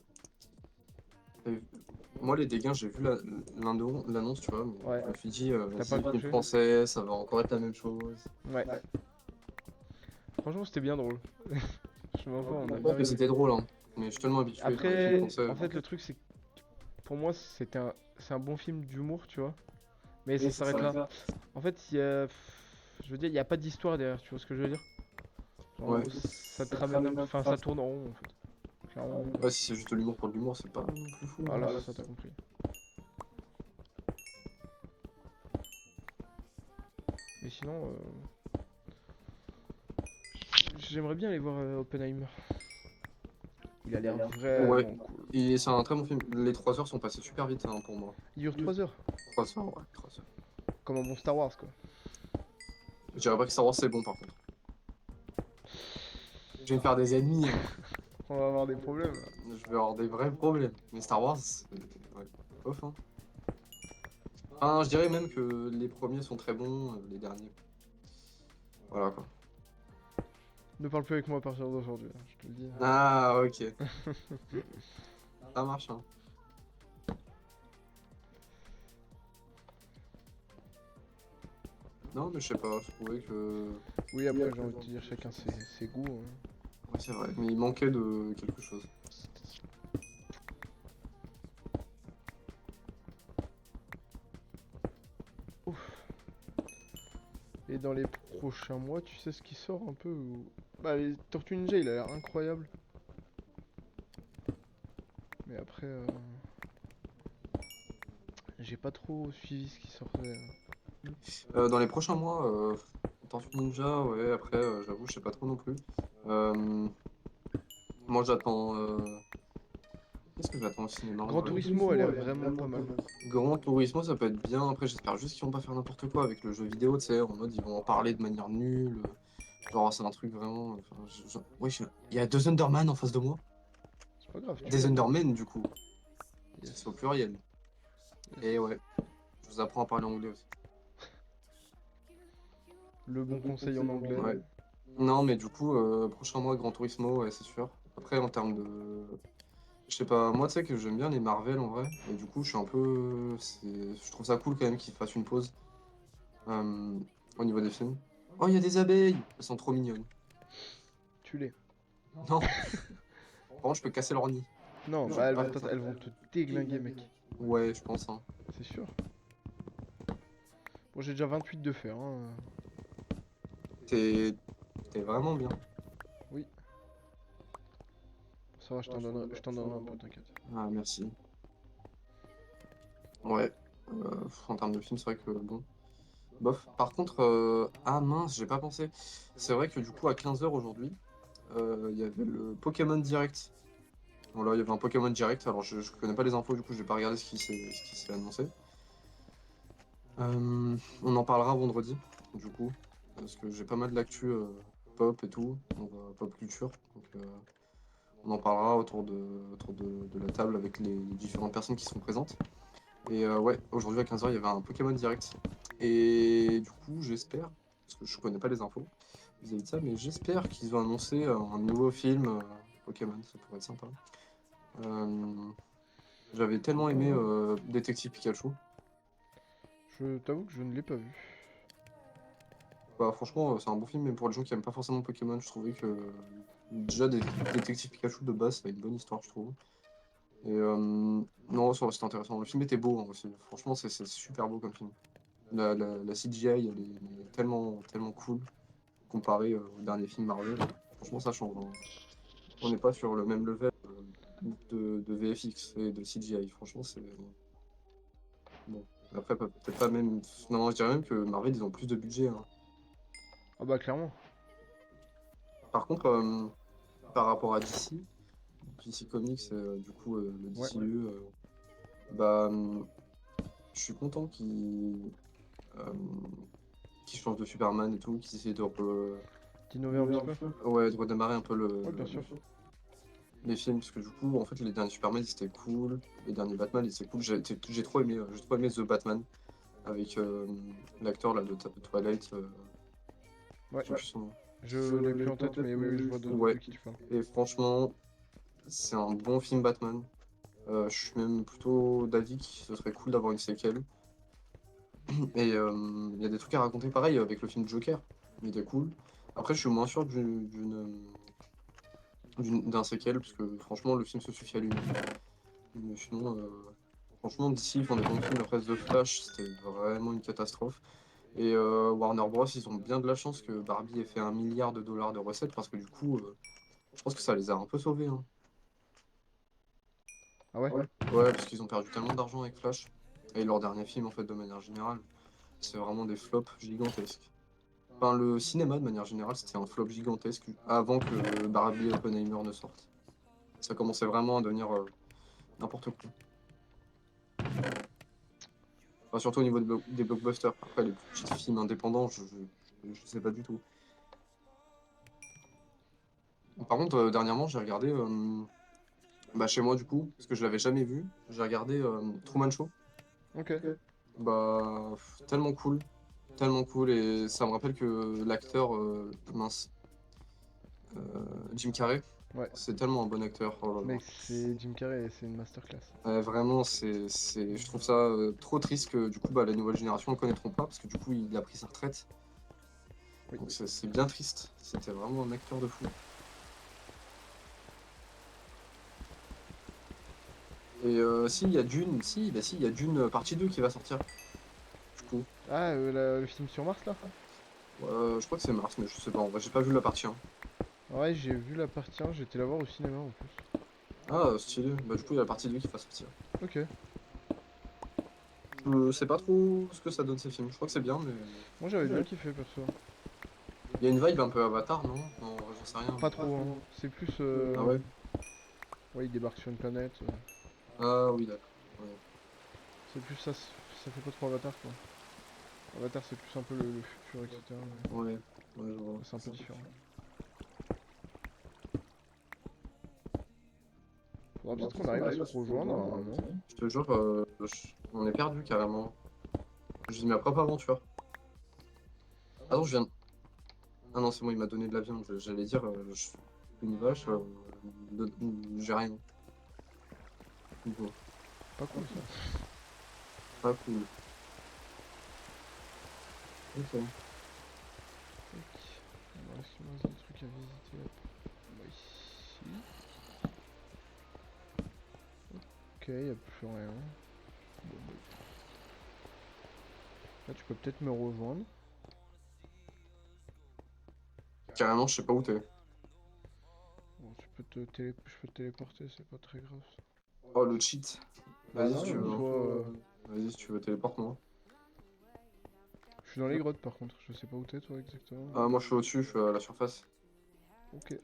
Et moi, les dégâts, j'ai vu l'annonce, tu vois, mais Ouais. je me suis dit, T'as pas vas-y, film accroché? français, ça va encore être la même chose. Ouais. Franchement, c'était bien drôle. Je m'en fous, on a Ouais, bien mais rigolé. c'était drôle, hein. Mais je suis tellement habitué par les films Après, français. en fait, le truc, c'est que pour moi, c'est un bon film d'humour, tu vois. Mais ça s'arrête là. En fait, je veux dire, il n'y a pas d'histoire derrière, tu vois ce que je veux dire? Ouais. Genre, ça te ramène enfin, ça tourne en rond, en fait. Clairement. Ouais, si c'est juste de l'humour pour de l'humour, c'est pas non plus fou, Voilà, hein. c'est ça, t'as compris. Mais sinon, j'aimerais bien aller voir Oppenheimer. Il a l'air Ouais. vraiment cool. Et c'est un très bon film. Les 3 heures sont passées super vite, hein, pour moi. Il dure 3 heures. 3 heures, ouais, 3 heures. Comme un bon Star Wars, quoi. Je dirais pas que Star Wars c'est bon, par contre. Je vais me faire des ennemis, hein. On va avoir des problèmes, là. Je vais avoir des vrais problèmes. Mais Star Wars, ouais, off, hein. Enfin, je dirais même que les premiers sont très bons, les derniers. Voilà, quoi. Ne parle plus avec moi à partir d'aujourd'hui, hein, je te le dis. Ah, ok. Ça marche, hein. Non, mais je sais pas, je trouvais que... Oui, après, j'ai envie de te dire, chacun ses goûts. Hein. Ouais, c'est vrai, mais il manquait de quelque chose. Ouf. Et dans les prochains mois, tu sais ce qui sort un peu Bah, les Tortues Ninja, il a l'air incroyable. Mais après, j'ai pas trop suivi ce qui sortait. Dans les prochains mois, Tortue Ninja, ouais, après, j'avoue, je sais pas trop non plus. Euh, Moi, j'attends... Qu'est-ce que j'attends au cinéma, en Gran vrai? Turismo a l'air vraiment pas mal. Grand Turismo, ça peut être bien. Après, j'espère juste qu'ils vont pas faire n'importe quoi avec le jeu vidéo, tu sais, en mode ils vont en parler de manière nulle. Genre, c'est un truc vraiment. Enfin, ouais, il y a deux Underman en face de moi. C'est pas grave, tu Des l'as. Undermen, du coup. C'est au Yes. pluriel. Et Yes. ouais, je vous apprends à parler anglais aussi. Le bon conseil en anglais. Ouais. Non, mais du coup, prochain mois, Gran Turismo, ouais, c'est sûr. Après, en termes de. Je sais pas, moi, tu sais que j'aime bien les Marvel en vrai. Et du coup, je suis un peu. Je trouve ça cool quand même qu'ils fassent une pause euh, au niveau des films. Oh, il y a des abeilles! Elles sont trop mignonnes. Tu l'es. Non, par contre, je peux casser leur nid. Non, bah elles vont te déglinguer, mec. Ouais, je pense, hein. C'est sûr. Bon, j'ai déjà 28 de fer, hein. T'es T'es vraiment bien. Oui, ça va, je t'en donnerai un peu, t'inquiète. Ah, merci. Ouais. En termes de film, c'est vrai que bon. Bof. Par contre, ah mince, j'ai pas pensé. C'est vrai que du coup, à 15 h aujourd'hui, il y avait le Pokémon Direct. Voilà, il y avait un Pokémon Direct. Alors, je connais pas les infos, du coup, je vais pas regarder ce qui s'est annoncé. On en parlera vendredi, du coup, parce que j'ai pas mal d'actu pop et tout, donc pop culture. Donc, on en parlera autour de la table avec les différentes personnes qui sont présentes. Et ouais, aujourd'hui à 15 h, il y avait un Pokémon Direct. Et du coup, j'espère, parce que je connais pas les infos vis-à-vis de ça, mais j'espère qu'ils ont annoncé un nouveau film Pokémon, ça pourrait être sympa. Euh, J'avais tellement aimé Détective Pikachu. Je t'avoue que je ne l'ai pas vu. Bah, franchement, c'est un bon film, mais pour les gens qui aiment pas forcément Pokémon, je trouvais que déjà Détective Pikachu de base, ça a une bonne histoire, je trouve. Et non, c'était intéressant. Le film était beau hein, aussi. Franchement, c'est super beau comme film. La CGI, elle est tellement, tellement cool comparé au dernier film Marvel. Franchement, ça change, hein. On n'est pas sur le même level de VFX et de CGI. Franchement, c'est bon. Après, peut-être pas même. Non, je dirais même que Marvel, ils ont plus de budget, hein. Ah bah clairement. Par contre, par rapport à DC, DC Comics, du coup, le Ouais. DCU, bah, je suis content euh, qu'ils changent de Superman et tout, qu'ils essaient D'innover un petit peu. ouais, de redémarrer un peu Ouais, bien sûr. les films, parce que du coup, en fait, les derniers Superman, c'était cool, les derniers Batman, c'était cool. J'ai trop aimé The Batman, avec l'acteur là, de Twilight, Ouais. j'ai plus son nom. Je l'ai plus en tête, mais oui, oui, je vois de Ouais, qui tu parles. et franchement, c'est un bon film Batman. Je suis même plutôt d'avis que ce serait cool d'avoir une séquelle. Et il y a des trucs à raconter pareil avec le film Joker, il était cool. Après, je suis moins sûr d'un séquel, parce que franchement, le film se suffit à lui-même. Mais sinon, franchement, d'ici, ils font des bons films. Après, The Flash, c'était vraiment une catastrophe. Et Warner Bros, ils ont bien de la chance que Barbie ait fait 1 milliard de dollars de recettes, parce que du coup, je pense que ça les a un peu sauvés, hein. Ah ouais? Ouais, parce qu'ils ont perdu tellement d'argent avec Flash. Et leur dernier film, en fait, de manière générale, c'est vraiment des flops gigantesques. Enfin, le cinéma, de manière générale, c'était un flop gigantesque avant que Barbie et Oppenheimer ne sortent. Ça commençait vraiment à devenir n'importe quoi. Enfin, surtout au niveau des blockbusters. Après, les plus petits films indépendants, je sais pas du tout. Par contre, dernièrement, j'ai regardé, bah, chez moi du coup, parce que je l'avais jamais vu, j'ai regardé Truman Show. Ok. Bah, tellement cool, et ça me rappelle que l'acteur, mince, Jim Carrey, Ouais. c'est tellement un bon acteur. Oh là là. Mec, c'est Jim Carrey, c'est une masterclass. Vraiment, je trouve ça trop triste que du coup, bah, la nouvelle génération ne le connaîtront pas, parce que du coup, il a pris sa retraite. Oui. Donc c'est bien triste. C'était vraiment un acteur de fou. Et si, il y a Dune, si, bah si, il y a Dune partie 2 qui va sortir, du coup. Ah, le film sur Mars là? Je crois que c'est mars, mais je sais pas, en vrai, j'ai pas vu la partie 1. Ouais, j'ai vu la partie 1, j'étais la voir au cinéma en plus. Ah, stylé. Bah du coup, il y a la partie 2 qui va sortir. Ok. Je sais pas trop ce que ça donne ces films. Je crois que c'est bien, mais Moi j'avais bien kiffé perso. il y a une vibe un peu Avatar, non? Non, j'en sais rien. Pas trop, hein. C'est plus. Ah ouais? Ouais, il débarque sur une planète. Ah oui, d'accord. Ouais. C'est plus ça fait pas trop Avatar quoi. Avatar c'est plus un peu le futur, etc. Ouais. Ouais, je vois. C'est un peu différent. Faudra peut-être qu'on arrive à se rejoindre à un moment. Je te jure, on est perdu carrément. Je dis ma propre aventure. Ah non, je viens. Ah non, c'est bon, il m'a donné de la viande. J'allais dire, je suis une vache, de- j'ai rien. Bon, Pas cool ça. pas cool. Ok. Tac. Alors, est-ce qu'il me reste des trucs à visiter là? Bah, ici. Ok, y a plus rien. Bon, bah. Là, tu peux peut-être me rejoindre. Carrément, je sais pas où t'es. Bon, je peux te téléporter, c'est pas très grave ça. Oh, le cheat. Bah Vas-y si tu non, en veux. soi, Vas-y si tu veux, téléporte-moi. je suis dans les grottes par contre. Je sais pas où t'es toi exactement. Ah, moi je suis au-dessus, je suis à la surface. Ok.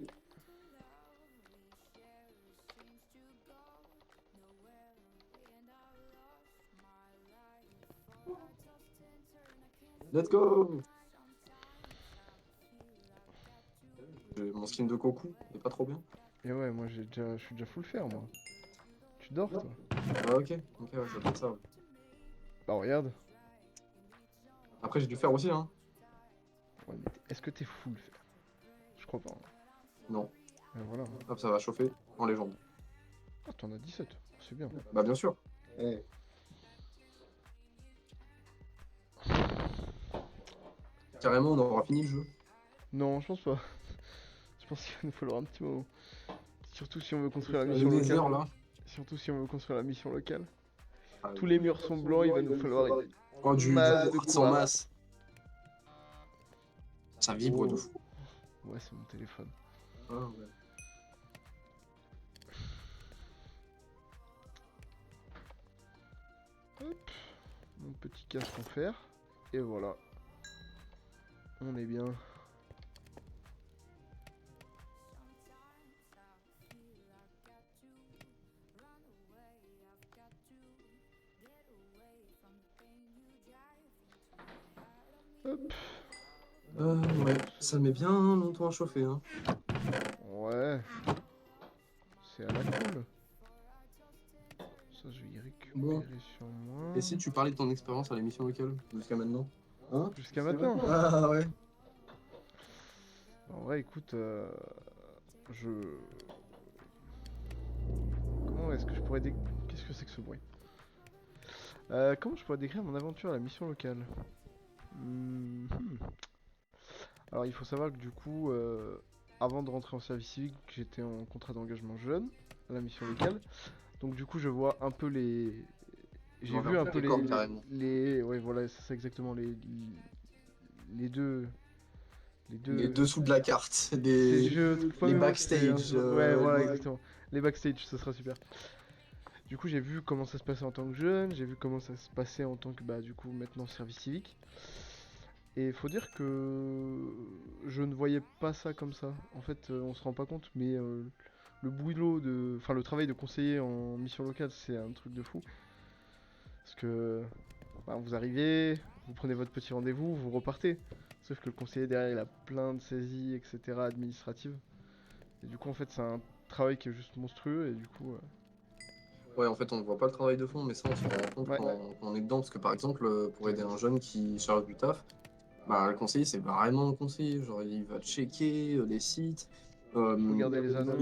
Let's go! Mon skin de Goku, il est pas trop bien. Et ouais, moi je suis déjà full fer moi. Tu dors toi? Ah, ok, ok, ouais, ça fait ça. Ouais. Bah regarde. Après, j'ai dû faire aussi, hein. Ouais, mais est-ce que t'es full fer? Je crois pas, hein. Non. Voilà. Hop, ça va chauffer en légende. Ah, t'en as 17, c'est bien. Bah, bien sûr. Eh. Carrément, on aura fini le jeu. Non, je pense pas. Je pense qu'il va nous falloir un petit moment. Surtout si on veut construire la Le mission Nether locale. là. Surtout si on veut construire la mission locale. Ah, Tous les murs sont blancs, il va nous falloir oh, du mal de quartz en quartz. masse. Ça vibre de Oh. fou. Ouais, c'est mon téléphone. Ah, ouais. Hop. Mon petit casque en fer. Et voilà. On est bien. Hop. Ouais, ça met bien longtemps à chauffer, hein. Ouais. C'est à la cool. Ça, je vais y Bon, récupérer sur moi. et si tu parlais de ton expérience à l'émission locale jusqu'à maintenant? Hein? Jusqu'à maintenant. Ah ouais. En vrai, écoute, je... Comment est-ce que je pourrais Qu'est-ce que c'est que ce bruit? Comment je pourrais décrire mon aventure à la mission locale? Hmm. Alors, il faut savoir que du coup, avant de rentrer en service civique, j'étais en contrat d'engagement jeune à la mission locale. Donc du coup, je vois un peu les... J'ai vu un peu Corps, carrément. Ouais, voilà, c'est ça exactement, les deux... Les Les deux... dessous de la carte, Je trouve pas les mes mots, c'est un backstage. Ouais, voilà, exactement. Les backstage, ce sera super. Du coup, j'ai vu comment ça se passait en tant que jeune, j'ai vu comment ça se passait en tant que, bah, du coup, maintenant service civique. Et faut dire que je ne voyais pas ça comme ça. En fait, on se rend pas compte, mais le boulot de, enfin, le travail de conseiller en mission locale, c'est un truc de fou. Parce que, bah, vous arrivez, vous prenez votre petit rendez-vous, vous repartez. Sauf que le conseiller derrière, il a plein de saisies, etc., administratives. Et du coup, en fait, c'est un travail qui est juste monstrueux, et du coup, Ouais, en fait, on ne voit pas le travail de fond, mais ça, on s'en rend compte ouais. quand on est dedans. Parce que, par exemple, pour aider un jeune qui charge du taf, bah, le conseiller, c'est vraiment un conseiller. Genre, il va checker les sites, Regardez les annonces.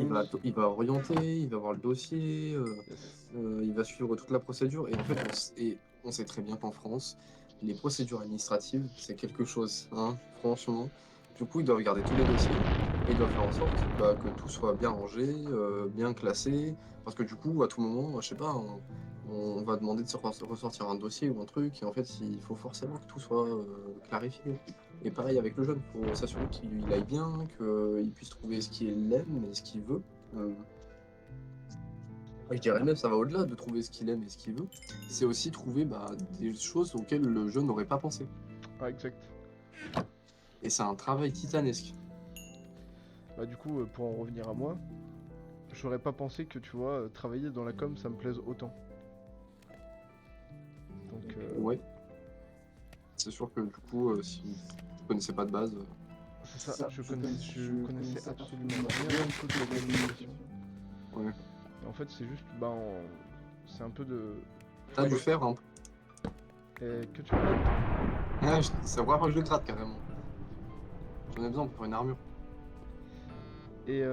il va orienter, il va voir le dossier, Yes. il va suivre toute la procédure. Et en fait, on sait très bien qu'en France, les procédures administratives, c'est quelque chose, hein, franchement. Du coup, il doit regarder tous les dossiers et il doit faire en sorte bah, que tout soit bien rangé, bien classé. Parce que du coup, à tout moment, je sais pas, on va demander de ressortir un dossier ou un truc, et en fait, il faut forcément que tout soit clarifié. Et pareil avec le jeune, il faut s'assurer qu'il aille bien, qu'il puisse trouver ce qu'il aime et ce qu'il veut. Euh, je dirais même, ça va au-delà de trouver ce qu'il aime et ce qu'il veut. C'est aussi trouver bah, des choses auxquelles le jeune n'aurait pas pensé. Ah, exact. Et c'est un travail titanesque. Bah, du coup, pour en revenir à moi, j'aurais pas pensé que, tu vois, travailler dans la com, ça me plaise autant. Donc, Ouais, c'est sûr que du coup, si tu connaissais pas de base, C'est ça, je connaissais absolument rien du tout de la gamification. Ouais. Et en fait, c'est juste, c'est un peu de. T'as dû faire un peu. Que tu regardes. Ouais, c'est vraiment que je le gratte carrément. J'en ai besoin pour une armure. Et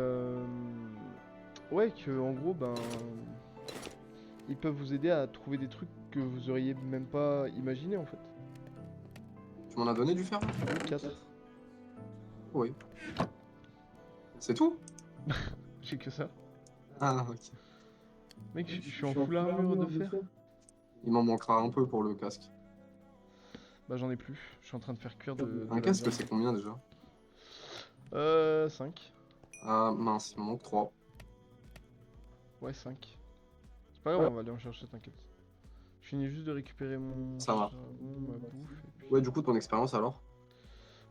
ouais, que en gros, ils peuvent vous aider à trouver des trucs que vous auriez même pas imaginé en fait. Tu m'en as donné du fer là? Oui, 4. Oui. C'est tout? J'ai que ça. Ah, ok. Mec, je suis en full armure de fer. Il m'en manquera un peu pour le casque. Bah j'en ai plus. Je suis en train de faire cuire de Un la casque, viande. c'est combien déjà? 5. Ah mince, il m'en manque 3. Ouais, 5. C'est pas grave, on va aller en chercher, t'inquiète. Je finis juste de récupérer mon Ça marche. charbon, ma bouffe, et puis... Ouais, du coup, ton expérience alors?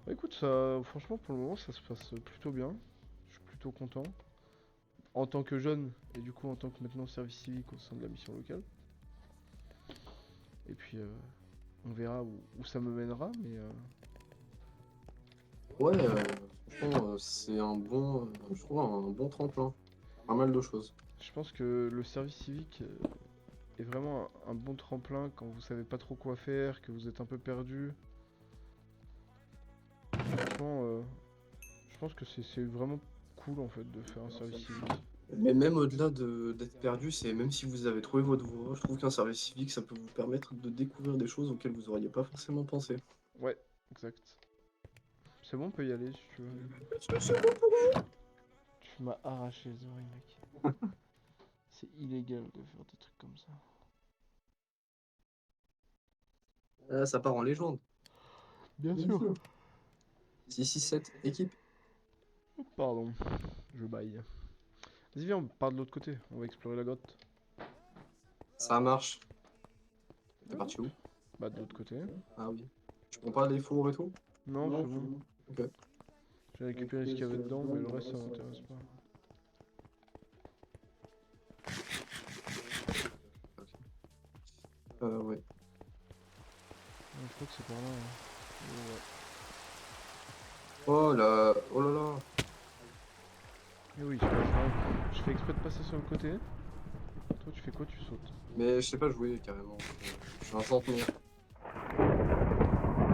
Bah écoute, ça, franchement, pour le moment, ça se passe plutôt bien. Je suis plutôt content. En tant que jeune, et du coup en tant que maintenant service civique au sein de la mission locale. Et puis, on verra où ça me mènera, mais... Ouais, franchement, c'est un bon, je trouve un bon tremplin. Pas mal de choses. Je pense que le service civique est vraiment un bon tremplin quand vous savez pas trop quoi faire, que vous êtes un peu perdu. Franchement, je pense que c'est vraiment cool en fait de faire un service civique. Mais même au-delà d'être perdu, c'est même si vous avez trouvé votre voie, je trouve qu'un service civique, ça peut vous permettre de découvrir des choses auxquelles vous auriez pas forcément pensé. Ouais, exact. C'est bon, on peut y aller si tu veux. Tu m'as arraché les oreilles, mec. C'est illégal de faire des trucs comme ça. Ah, ça part en légende. Bien sûr. 6-6-7, équipe. Pardon, je baille. Vas-y, viens, on part de l'autre côté. On va explorer la grotte. Ça marche. T'es Hop. parti où? Bah, de l'autre côté. Ah oui. Tu prends pas les fours et tout? Non, c'est bon. Ok. J'ai récupéré ce qu'il y avait dedans, mais le reste, ça m'intéresse pas. Ouais. Je crois que c'est par là. Hein. Ouais. Oh là, oh là là. Et oui, c'est pas grave. Je fais exprès de passer sur le côté. Toi, tu fais quoi? Tu sautes. Mais je sais pas jouer carrément. Je suis un centenaire.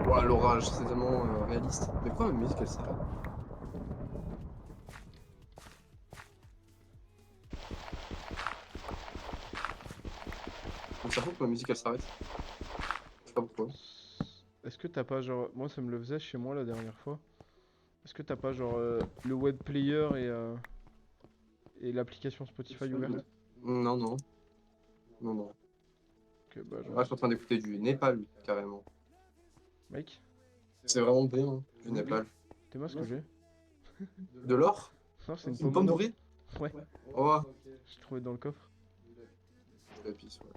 Ouah, l'orage, c'est tellement réaliste. Mais pourquoi la musique elle s'arrête? Donc ça faut que ma musique elle s'arrête. Je sais pas pourquoi. Est-ce que t'as pas genre. Moi, ça me le faisait chez moi la dernière fois. Est-ce que t'as pas genre le web player et l'application Spotify ouverte? Non, non. Non, non. Ok, bah Ah, je genre. suis en train d'écouter du Népal, carrément. Mec, C'est vraiment bon, hein, du Népal. t'es moi ce que j'ai? De l'or? Non, c'est une Une pomme pomme dorée. dorée? Ouais, Oh, j'ai trouvé dans le coffre. épice, ouais.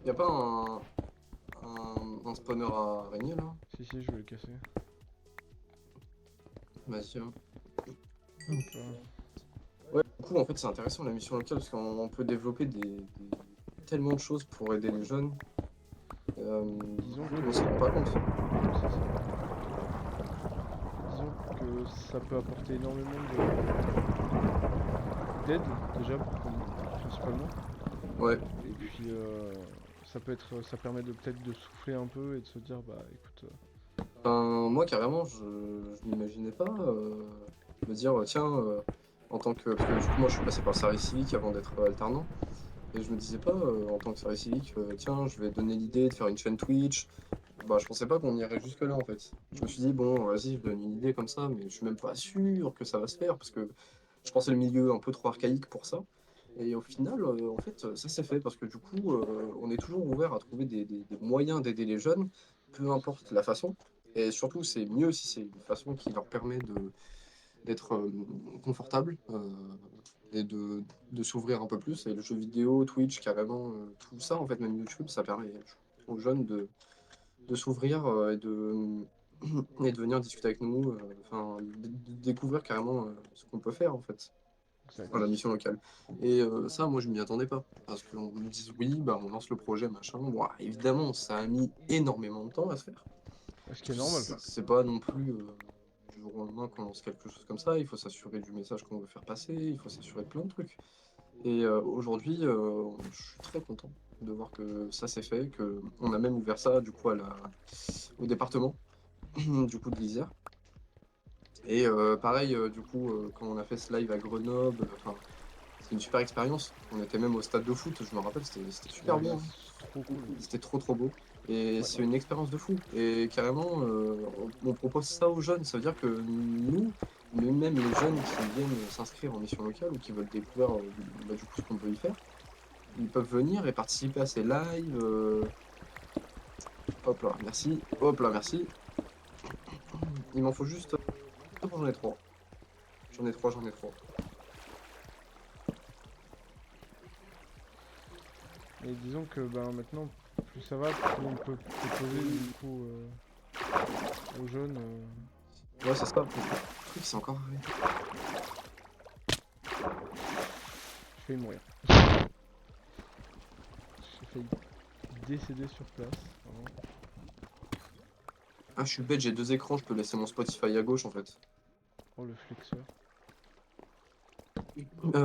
Y a pas un spawner à araignée là? Si, je vais le casser. Vas-y, hein. Hop là. Ouais, du coup, en fait, c'est intéressant la mission locale parce qu'on peut développer tellement de choses pour aider les jeunes. Disons On s'en rend pas compte. c'est ça. Disons que ça peut apporter énormément d'aide, déjà, principalement. Ouais. Et puis, ça permet de peut-être de souffler un peu et de se dire, bah écoute, Enfin, moi, carrément, je m'imaginais pas me dire, tiens, en tant que. Parce que du coup, moi, je suis passé par le service civique avant d'être alternant. Et je me disais pas, en tant que service civique, tiens, je vais donner l'idée de faire une chaîne Twitch. Bah, je pensais pas qu'on irait jusque-là, en fait. Je me suis dit, bon, vas-y, je donne une idée comme ça, mais je suis même pas sûr que ça va se faire, parce que je pensais le milieu un peu trop archaïque pour ça. Et au final, en fait, ça s'est fait, parce que du coup, on est toujours ouvert à trouver des moyens d'aider les jeunes, peu importe la façon. Et surtout, c'est mieux si c'est une façon qui leur permet d'être confortable et de s'ouvrir un peu plus. Et le jeu vidéo, Twitch, carrément, tout ça, en fait, même YouTube, ça permet aux jeunes de s'ouvrir et de venir discuter avec nous, enfin, de découvrir carrément ce qu'on peut faire, en fait, exact. dans la mission locale. Et ça, moi, je m'y attendais pas. Parce qu'on me dise, oui, bah, on lance le projet, machin. Bon, évidemment, ça a mis énormément de temps à se faire. Ce qui est normal. C'est pas non plus du jour au lendemain qu'on lance quelque chose comme ça. Il faut s'assurer du message qu'on veut faire passer, il faut s'assurer de plein de trucs. Et aujourd'hui, je suis très content de voir que ça s'est fait, qu'on a même ouvert ça du coup au département du coup de l'Isère. Et pareil, du coup, quand on a fait ce live à Grenoble, enfin, c'était une super expérience. On était même au stade de foot, je me rappelle, c'était super Ouais, beau, hein. c'est trop cool. C'était trop beau. Et Ouais. c'est une expérience de fou. Et carrément, on propose ça aux jeunes. Ça veut dire que nous, mais même les jeunes qui viennent s'inscrire en mission locale ou qui veulent découvrir bah, du coup ce qu'on peut y faire, ils peuvent venir et participer à ces lives. Hop là, merci. Hop là, merci. Il m'en faut juste. J'en ai trois. J'en ai trois. Et disons que ben, maintenant, plus ça va, plus on peut proposer du coup aux jeunes. Ouais, c'est ça. Le truc, c'est encore arrivé. J'ai failli mourir. J'ai failli décéder sur place. Vraiment. Ah, je suis bête, j'ai deux écrans, je peux laisser mon Spotify à gauche en fait. Oh le flexeur.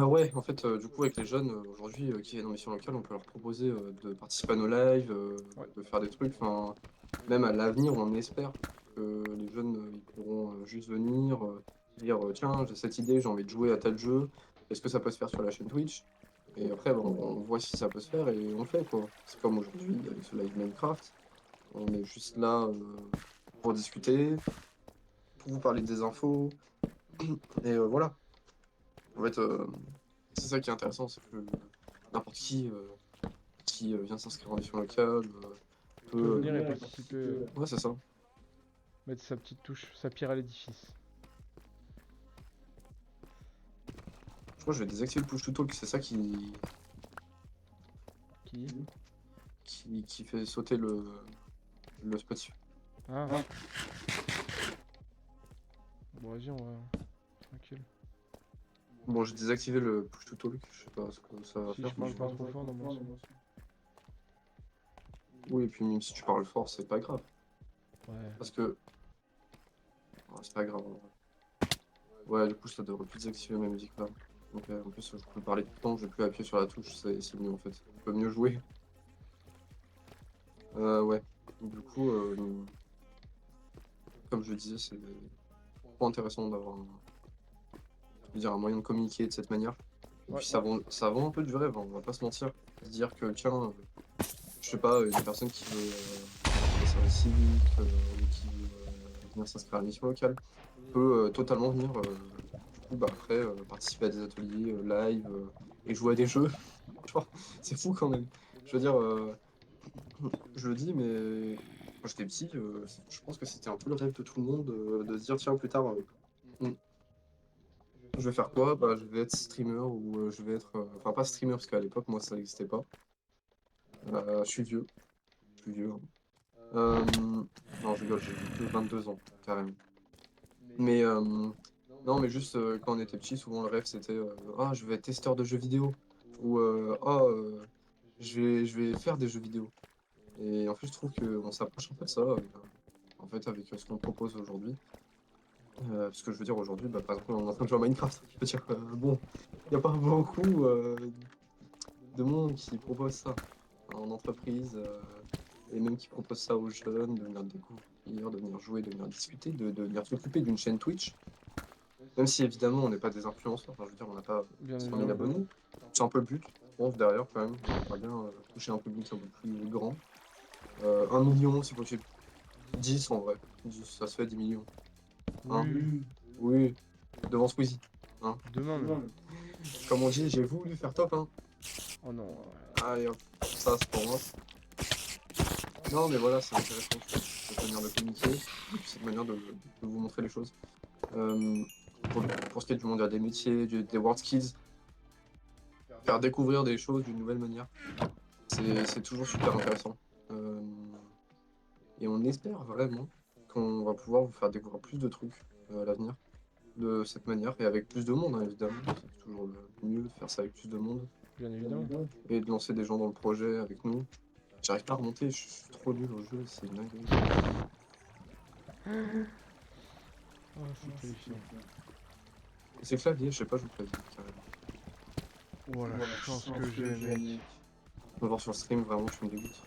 Ouais, en fait, du coup, avec les jeunes aujourd'hui qui viennent en mission locale, on peut leur proposer de participer à nos lives, Ouais. de faire des trucs. Enfin, même à l'avenir, on espère que les jeunes ils pourront juste venir, dire tiens, j'ai cette idée, j'ai envie de jouer à tel jeu, est-ce que ça peut se faire sur la chaîne Twitch? Et après, bon, on voit si ça peut se faire et on le fait quoi. C'est comme aujourd'hui avec ce live Minecraft. On est juste là pour discuter, pour vous parler des infos, et voilà. En fait, c'est ça qui est intéressant, c'est que n'importe qui vient s'inscrire en mission locale Peut peut. venir et participer, Ouais, c'est ça. mettre sa petite touche, sa pierre à l'édifice. Je crois que je vais désactiver le push to talk, c'est ça Qui? qui fait sauter le Spotify. Ah. Bon vas-y, on va. Tranquille. Bon, j'ai désactivé le push to talk, je sais pas ce que ça va Si faire. je parle pas trop fort dans mon son. Oui, et puis même si tu parles fort, c'est pas grave. Ouais. Parce que. Ouais, c'est pas grave. En vrai. Ouais, du coup, ça devrait plus désactiver ma musique là. Donc, en plus, je peux parler tout le temps, je vais plus appuyer sur la touche, c'est mieux en fait. Je peux mieux jouer. Ouais. Du coup, comme je le disais, c'est trop intéressant d'avoir je veux dire, un moyen de communiquer de cette manière. Et Ouais. puis ça vend un peu du rêve, hein, on va pas se mentir. Se dire que, tiens, je sais pas, une personne qui veut faire des services civiques ou qui veut venir s'inscrire à la mission locale peut totalement venir, du coup, bah, après, participer à des ateliers live et jouer à des jeux. Genre, c'est fou quand même. Je veux dire, je le dis, mais quand j'étais petit, je pense que c'était un peu le rêve de tout le monde de se dire, tiens, plus tard, je vais faire quoi? Bah, je vais être streamer ou je vais être. Enfin, pas streamer parce qu'à l'époque, moi, ça n'existait pas. Je suis vieux. Je suis vieux, hein. Non, je rigole, j'ai que 22 ans, carrément. Mais non, mais juste quand on était petit, souvent le rêve c'était ah, je vais être testeur de jeux vidéo. Ou oh, je vais faire des jeux vidéo. Et en fait, je trouve qu'on s'approche un peu de ça, en fait, avec ce qu'on propose aujourd'hui. Parce que je veux dire, aujourd'hui, bah, par exemple, on est en train de jouer à Minecraft. Je veux dire, bon, il n'y a pas beaucoup de monde qui propose ça en entreprise et même qui propose ça aux jeunes de venir découvrir, de venir jouer, de venir discuter, de venir s'occuper d'une chaîne Twitch. Même si évidemment on n'est pas des influenceurs, enfin, je veux dire, on n'a pas Bien 100 000 évidemment. abonnés. C'est un peu le but, je pense, derrière quand même. On aimerait bien toucher un public un peu plus grand. 1 million si possible. 10 en vrai. 10, ça se fait 10 millions. Hein? Oui. Oui, devant Squeezie. Hein? Demain même. Comme on dit, j'ai voulu faire top, hein. Oh non. Allez hop, ça c'est pour moi. Non, mais voilà, c'est intéressant, je trouve, cette manière de communiquer, et puis cette manière de vous montrer les choses. Euh, pour ce qui est du monde des métiers, des World Kids, faire découvrir des choses d'une nouvelle manière, c'est toujours super intéressant. Euh, et on espère vraiment qu'on va pouvoir vous faire découvrir plus de trucs à l'avenir de cette manière, et avec plus de monde, hein, évidemment. C'est toujours le mieux de faire ça avec plus de monde, Bien évidemment. et de lancer des gens dans le projet avec nous. J'arrive pas à remonter, je suis trop nul au jeu, c'est une dinguerie. Ah, c'est terrifiant. C'est clavier, je sais pas jouer au clavier, carrément. Oh la chance que j'ai, mec. On va voir sur le stream, vraiment, tu me dégoûtes.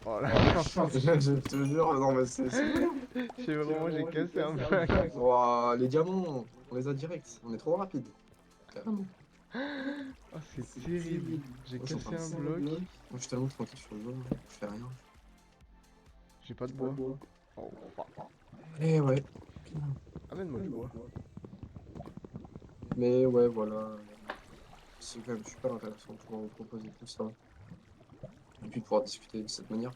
Oh la chance que j'ai. Je te jure, non mais c'est bien. J'ai cassé un bloc. Ouah, les diamants, on les a directs, on est trop rapide. Carrément. Ah, c'est terrible. J'ai Moi, je suis en train cassé de un faire le bloc. bloc. Moi, je suis tellement tranquille sur le jeu, je fais rien. J'ai pas de bois. Oh, fuck. Et ouais. Amène-moi du bois. Mais ouais, voilà. C'est quand même super intéressant de pouvoir vous proposer tout ça. Et puis de pouvoir discuter de cette manière.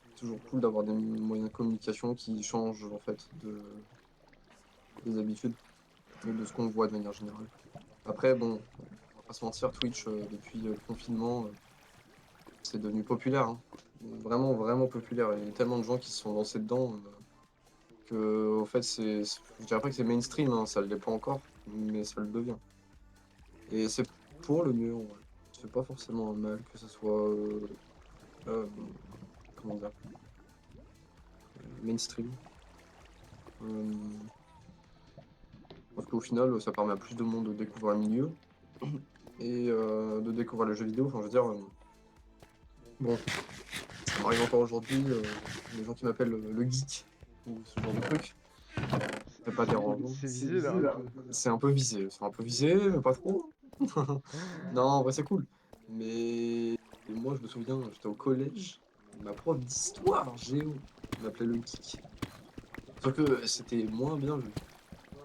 C'est toujours cool d'avoir des moyens de communication qui changent en fait des habitudes et de ce qu'on voit de manière générale. Après, bon, on va pas se mentir, Twitch, depuis le confinement, c'est devenu populaire, hein. Vraiment, vraiment populaire. Il y a tellement de gens qui se sont lancés dedans que, en fait, je dirais pas que c'est mainstream, hein, ça ne l'est pas encore, mais ça le devient. Et c'est pour le mieux, en vrai. C'est pas forcément un mal que ce soit, euh, comment dire, mainstream. Euh, Parce qu'au final, ça permet à plus de monde de découvrir le milieu et de découvrir les jeux vidéo. Enfin, je veux dire, bon, ça m'arrive encore aujourd'hui, les gens qui m'appellent le geek ou ce genre de truc. C'est pas dérangeant. C'est visé là un peu. C'est un peu visé, mais pas trop. Non, en vrai, c'est cool. Mais moi, je me souviens, j'étais au collège, ma prof d'histoire géo m'appelait le geek. Sauf que c'était moins bien vu.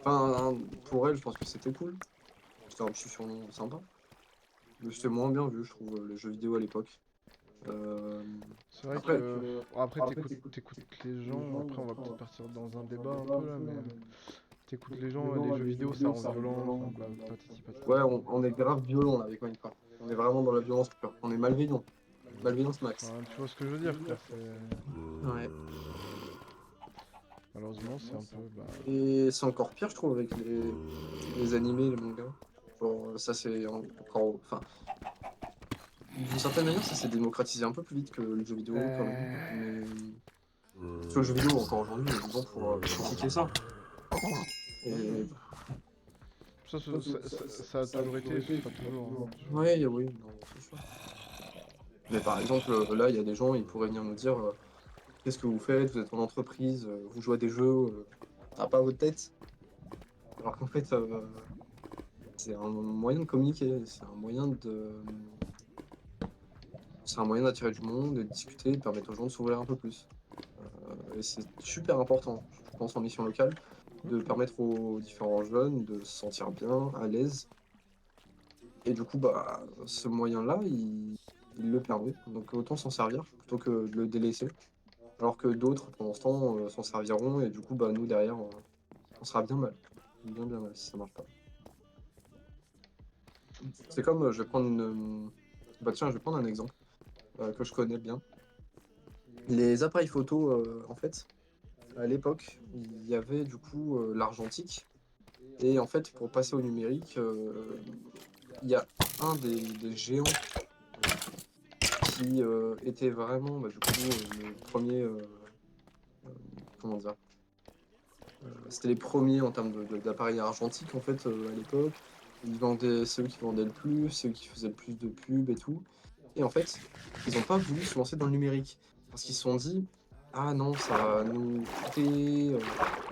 Enfin, pour elle, je pense que c'était cool. C'était un petit surnom sympa. Mais c'était moins bien vu, je trouve, les jeux vidéo à l'époque. Euh, C'est vrai Après, que. Bon, après, t'écoutes les gens. Après, on va peut-être partir dans un débat un peu là, mais. T'écoutes les gens, les jeux vidéo, ça rend violent. Enfin, patati patata. ouais, on est grave violent là, avec Minecraft. On est vraiment dans la violence pure. On est malveillant. Malveillance max. Enfin, tu vois ce que je veux dire, quoi. Ouais. Malheureusement, c'est un peu. Bah. Et c'est encore pire, je trouve, avec les animés, les mangas. Genre, ça c'est encore. Enfin, d'une certaine manière, ça s'est démocratisé un peu plus vite que le jeu vidéo quand même. Mais sur le jeu vidéo, encore aujourd'hui, il y a des gens pour critiquer ça. Et Ça a toujours été, ce sera toujours, hein. ouais, oui, non, c'est sûr. Mais par exemple, là, il y a des gens, ils pourraient venir nous dire qu'est-ce que vous faites? Vous êtes en entreprise, vous jouez à des jeux, ça n'a pas votre tête. Alors qu'en fait, c'est un moyen de communiquer, c'est un moyen d'attirer du monde, de discuter, de permettre aux gens de s'ouvrir un peu plus. Et c'est super important, je pense, en mission locale, de permettre aux différents jeunes de se sentir bien, à l'aise. Et du coup, bah, ce moyen-là, il le permet. Donc autant s'en servir plutôt que de le délaisser. Alors que d'autres, pendant ce temps, s'en serviront et du coup, bah, nous, derrière, on sera bien mal. Bien, bien mal si ça marche pas. C'est comme, je vais prendre bah tiens, je vais prendre un exemple que je connais bien. Les appareils photo, en fait, à l'époque, il y avait du coup l'argentique. Et en fait, pour passer au numérique, il y a un des géants qui était vraiment, bah, du coup, le premier, comment dire, c'était les premiers en termes d'appareils argentiques en fait à l'époque. C'est eux qui vendaient le plus, c'est eux qui faisaient le plus de pubs et tout. Et en fait, ils n'ont pas voulu se lancer dans le numérique parce qu'ils se sont dit, ah non, ça va nous coûter,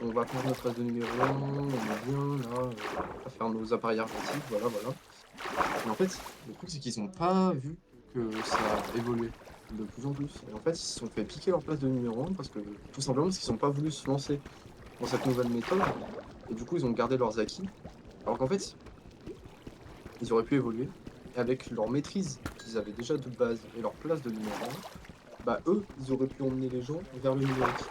on va perdre notre place de numéro un, on est bien là, à faire nos appareils argentiques, voilà, voilà. Et en fait, le truc c'est qu'ils n'ont pas vu que ça évoluait de plus en plus. Et en fait, ils se sont fait piquer leur place de numéro un parce que tout simplement parce qu'ils n'ont pas voulu se lancer dans cette nouvelle méthode, et du coup, ils ont gardé leurs acquis. Alors qu'en fait, ils auraient pu évoluer, et avec leur maîtrise qu'ils avaient déjà de base et leur place de numéro un, bah eux, ils auraient pu emmener les gens vers le numérique.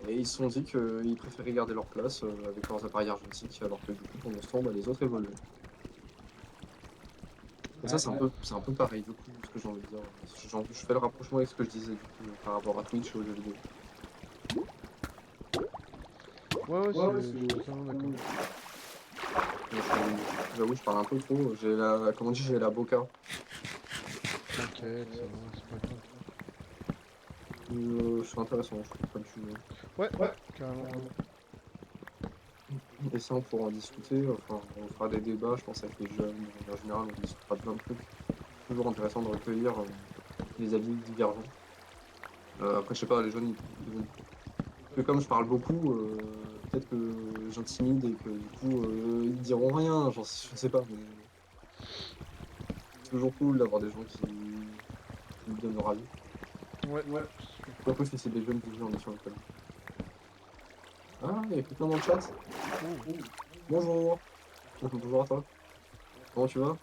Et ils se sont dit qu'ils préféraient garder leur place avec leurs appareils argentiques, alors que du coup, pendant ce temps, bah, les autres évoluaient. Et ça, Ouais. c'est un peu pareil, du coup, ce que j'ai envie de dire. Je fais le rapprochement avec ce que je disais, du coup, par rapport à Twitch et aux jeux vidéo. Ouais, je suis totalement d'accord. J'avoue, je parle un peu trop. Comment on dit, j'ai la boca. T'inquiète, ça va, c'est pas grave. C'est intéressant, je trouve, comme tu veux. Ouais, carrément. Et ça, on pourra en discuter. Enfin, on fera des débats, je pense, avec les jeunes. En général, on discutera de plein de trucs. Toujours intéressant de recueillir des avis divergents. Après, je sais pas, les jeunes, que comme je parle beaucoup, peut-être que j'intimide et que du coup, ils diront rien. Genre, je sais pas, mais c'est toujours cool d'avoir des gens qui me donnent leur avis. Ouais. Surtout si c'est des jeunes qui vivent en mission locale. Ah, il y a quelqu'un dans le chat. Oh, Bonjour. Bonjour à toi. Comment tu vas?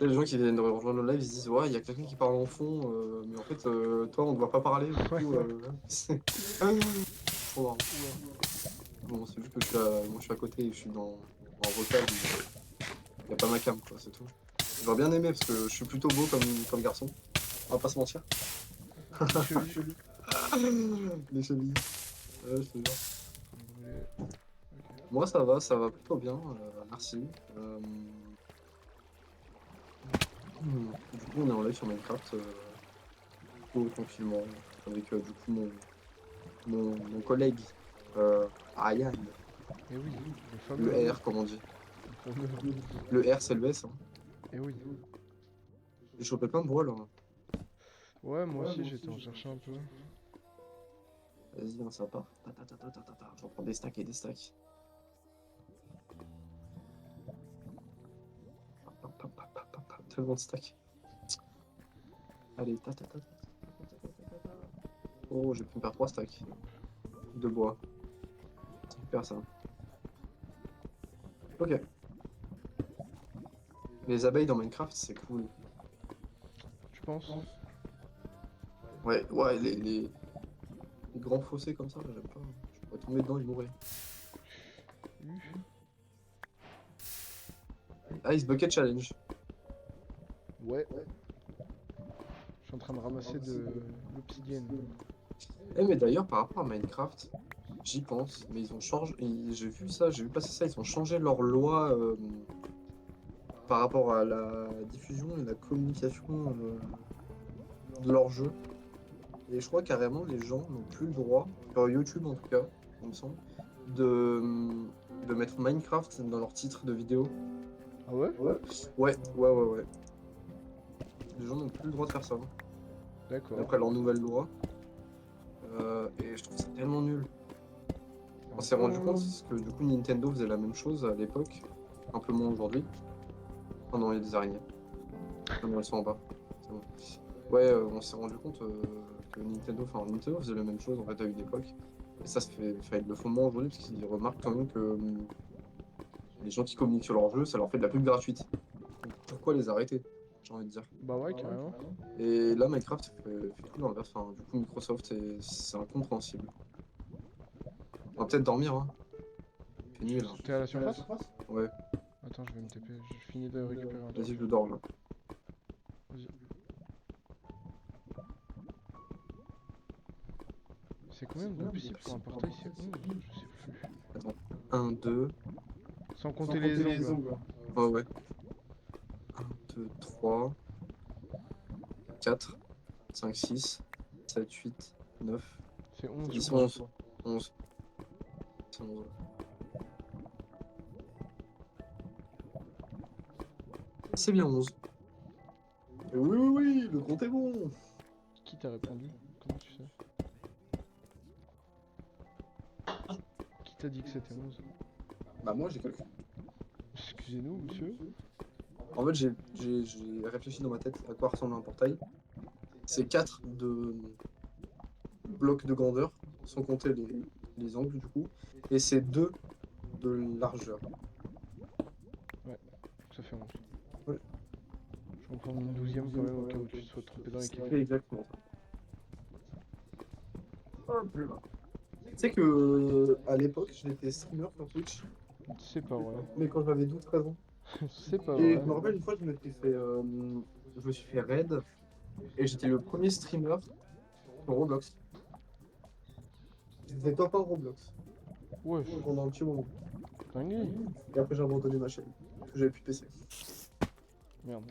Les gens qui viennent de rejoindre le live, ils se disent ouais, il y a quelqu'un qui parle en fond, mais en fait, toi, on ne doit pas parler, du ouais. coup, c'est trop marrant. Bon, c'est juste que moi, je suis à côté et je suis en vocal, il n'y a pas ma cam, quoi, c'est tout. J'aurais bien aimé parce que je suis plutôt beau comme garçon, on va pas se mentir. Les chevilles. Les chevilles, ouais, je te jure. Brûlé. Ok. Moi, ça va plutôt bien, merci. Du coup, on est en live sur Minecraft, plutôt tranquillement, avec du coup mon collègue, Ryan. Et oui, le fameux. Le R, comme on dit. Le fameux. Le R, c'est le S. Hein. Et oui. J'ai chopé plein de bois, là. Ouais, moi aussi j'étais en chercher un peu. Vas-y, hein, ça part. J'en prends des stacks et des stacks. Tellement de stacks. Allez, Oh, j'ai pu me faire 3 stacks de bois. C'est super, ça. Ok. Les abeilles dans Minecraft, c'est cool. Tu penses? Ouais, ouais, les grands fossés comme ça, là, j'aime pas. Je pourrais tomber dedans et mourir. Ice Bucket Challenge. Ouais. Je suis en train de ramasser de l'obsidienne. Eh, mais d'ailleurs, par rapport à Minecraft, j'y pense, mais ils ont changé. J'ai vu ça, j'ai vu passer ça, ils ont changé leur loi par rapport à la diffusion et la communication de leur jeu. Et je crois carrément les gens n'ont plus le droit, sur YouTube en tout cas, il me semble, de mettre Minecraft dans leur titre de vidéo. Ah ouais? Ouais. Les gens n'ont plus le droit de faire ça, hein, D'accord. d'après leur nouvelle loi. Et je trouve ça tellement nul. On Un s'est rendu peu. compte parce que du coup Nintendo faisait la même chose à l'époque, un peu moins aujourd'hui. Oh non, il y a des araignées. Ah non, elles sont en bas. C'est bon. Ouais, on s'est rendu compte que Nintendo faisait la même chose en fait à une époque. Et ça se fait, enfin, ils le font moins aujourd'hui parce qu'ils remarquent quand même que les gens qui communiquent sur leur jeu, ça leur fait de la pub gratuite. Donc pourquoi les arrêter? J'ai envie de dire. Bah ouais, carrément. Et là, Minecraft fait tout l'inverse. Enfin, du coup, Microsoft, c'est incompréhensible. On va peut-être dormir, hein. Il fait nuit là. T'es à la surface? Ouais, Attends, je vais me TP. Je finis de récupérer un vas-y, truc. je dors là. Vas-y. C'est combien d'obsi pour un portail? C'est 11? Je sais plus. Attends. Un, 2. Sans compter les ongles. Ouais, ouais. Un, 2, 3, 4, 5, 6, 7, 8, 9, C'est 11, je 10, crois. 11. 11. C'est 11. C'est bien 11. Oui, le compte est bon. Qui t'a répondu? Comment tu sais? Qui t'a dit que c'était 11? Bah moi j'ai calculé. Excusez-nous, monsieur. En fait j'ai réfléchi dans ma tête à quoi ressemble un portail. C'est 4 de blocs de grandeur, sans compter les angles du coup. Et c'est 2 de largeur. Ouais, ça fait 11. Ouais. Je vais en prendre une 12e quand même au cas où tu te sois trompé dans les C'est calculs. exactement ça. Hop là. Tu sais que à l'époque j'étais streamer sur Twitch, C'est pas vrai. mais quand j'avais 12 13 ans. C'est pas Et je vrai. me rappelle une fois je me suis fait raid et j'étais le premier streamer sur Roblox. J'étais top 1 Roblox Wesh, pendant un petit moment. dingue. Et après j'ai abandonné ma chaîne. que j'avais plus de PC. Merde.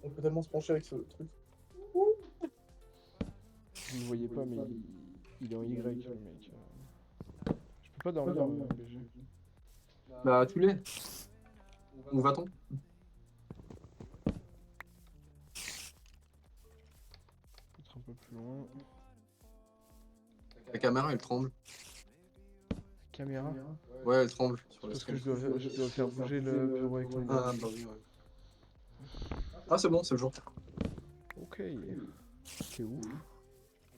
On peut tellement se pencher avec ce truc. Vous ne le voyez pas, mais il est en Y, le mec. Je peux pas dormir, BG. Bah, tu l'es. Où va-t-on? Peut-être un peu plus loin. La caméra, elle tremble. Caméra. Ouais, elle tremble. Sur la Parce que scène. je dois faire bouger le bureau avec mon Ah, bah oui, ouais. Ah, c'est bon, c'est le jour. Ok. T'es où?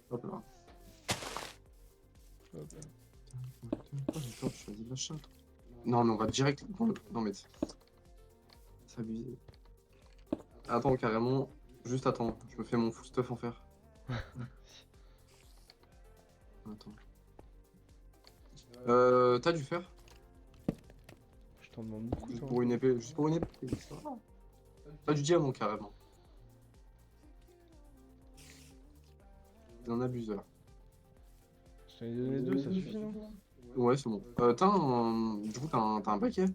Hop là. Hop. Pourquoi j'ai peur de choisir la chatte? Non, mais on va direct dans le. Non, mais. C'est abusé. Attends, carrément. Juste attends, je me fais mon full stuff en fer. Attends. T'as du fer? Je t'en demande beaucoup, Juste toi. pour une épée. Juste pour une épée. Pas du diamant, carrément. Il en abuseur. Je t'en ai donné deux, ça suffit, non? Ouais, c'est bon. T'as un. Du coup, t'as un baquet?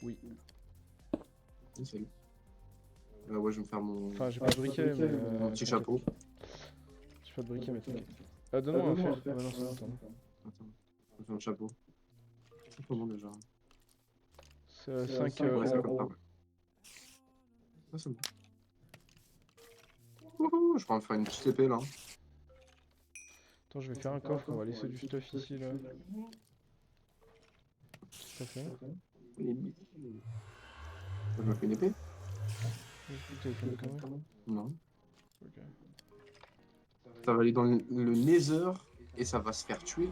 Oui. Nickel. Ouais, je vais me faire mon. Enfin, j'ai pas de briquet, mais. Mon petit t'inquiète. chapeau. J'ai pas de briquet, mais t'inquiète. Donne-moi un fer. Ah bah non, c'est bon, attends. Attends, je vais faire le chapeau. C'est comment déjà? C'est 5 Ouais, c'est comme ça, euros. ouais. Ah, c'est bon. Wouhou, je pourrais me faire une petite épée là. Attends, je vais faire un coffre, on va laisser du stuff ici, là. Tout à fait. Je me fais une épée? T'avais fait une connerie? Non. Ok. Ça va aller dans le Nether et ça va se faire tuer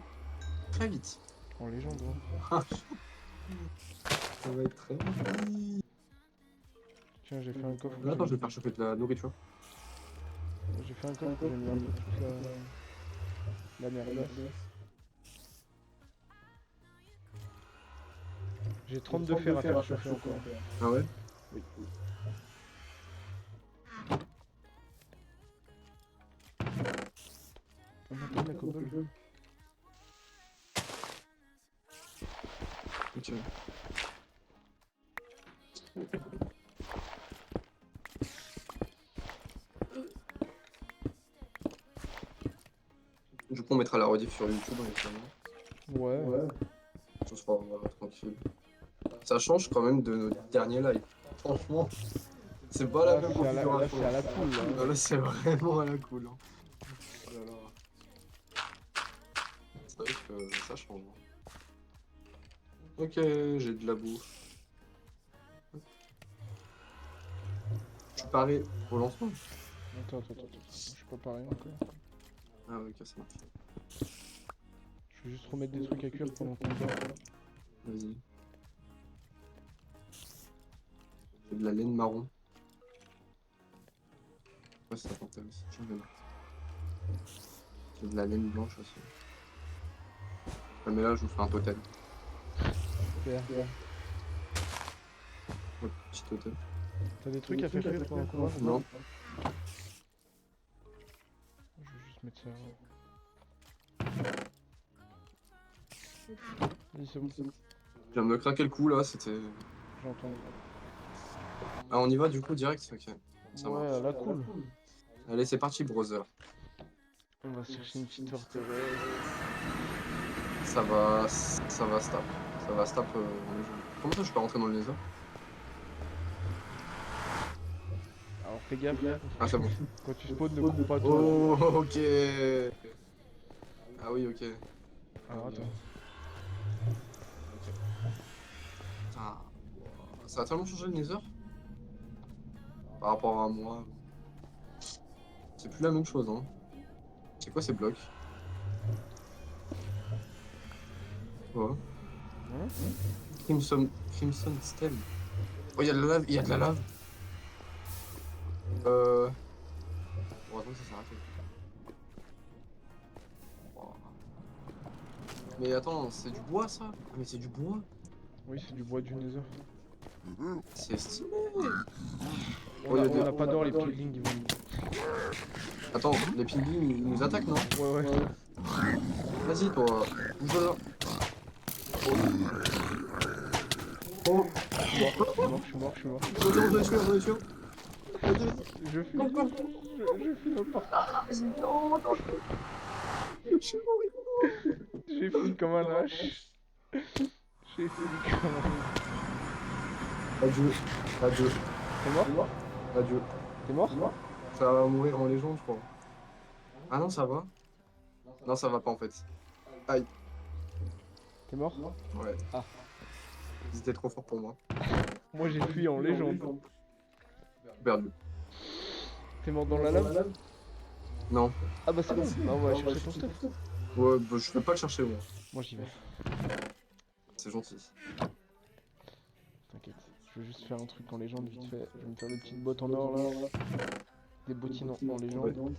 très vite. En légende, hein. Ça va être très vite. Tiens, j'ai fait un coffre. Là, attends, je vais faire chauffer de la nourriture. J'ai fait un coffre où j'ai mis un peu toute la merde. J'ai 32 fers à faire chauffer encore. Ah ouais? Oui. On a pas la cobble. Ok. Du coup, on mettra la rediff sur YouTube, évidemment. Ouais. Ce sera tranquille. Ça change quand même de nos derniers lives. Franchement, c'est pas la même Là, configuration. c'est à la cool, là. Là, c'est vraiment à la cool. Hein. Oh là là. C'est vrai que ça change. Hein. Ok, j'ai de la bouffe. Je suis paré au lancement. Attends. Je suis pas pareil encore. Ah ouais, ok, ça marche. Je vais juste remettre des trucs à cuire pendant qu'on dort. Vas-y. J'ai de la laine marron. Ouais, ça t'intéresse. J'en ai marre. J'ai de la laine blanche aussi. Ah, mais là, je vous fais un totem. Super. Ouais, petit totem. T'as des trucs à faire cuire pendant qu'on dort? Non. Je vais juste mettre ça. Oui, c'est bon. Je viens de me craquer le cou là, c'était. J'entends. Ah, on y va du coup direct? Ok. Ça Ouais, marche. là, cool. Allez, c'est parti, brother. On va chercher une petite forteresse. Ça va stop. Ça va stop. Comment ça, je peux rentrer dans le nether? Alors fais gaffe. Ah, c'est bon. Quand tu spawns, ne cours pas toi. Oh, ok. Ah oui, ok. Alors attends. Ah, ça a tellement changé le nether par rapport à moi. C'est plus la même chose, hein. C'est quoi ces blocs? Ouais. Hein? Crimson Stem. Oh, il y a de la lave, il y a de la lave. Heureusement que ça s'est arrêté. Oh. Mais attends, c'est du bois ça? Ah, mais c'est du bois? Oui, c'est du bois du nether. C'est stylé. On a pas d'or, les piglings ils vont. Attends, les pingouins ils nous attaquent, non? Ouais. Vas-y, toi. Bouge là. Oh, Je suis mort, je suis mort. on est sûr, on est sûr. Je fuis, je fuis le parc. Non, non, je suis mort. J'ai fui comme un lâche. J'ai fui comme un lâche. Adieu, adieu, T'es mort? adieu. T'es mort? Ça va mourir en légende, je crois. Ah non, ça va? Non, ça va pas en fait. Aïe, T'es mort? ouais, Ah. ils étaient trop forts pour moi. Moi j'ai fui en légende. Perdu. T'es mort dans la lave? Non. Ah bah c'est bon, bah on va chercher ton stuff. Ouais, bah, je vais pas le chercher, moi. Moi j'y vais. C'est gentil. T'inquiète. Je vais juste faire un truc en légende vite fait. Je vais me faire des petites bottes en or là. Des bottines en Ouais. légende.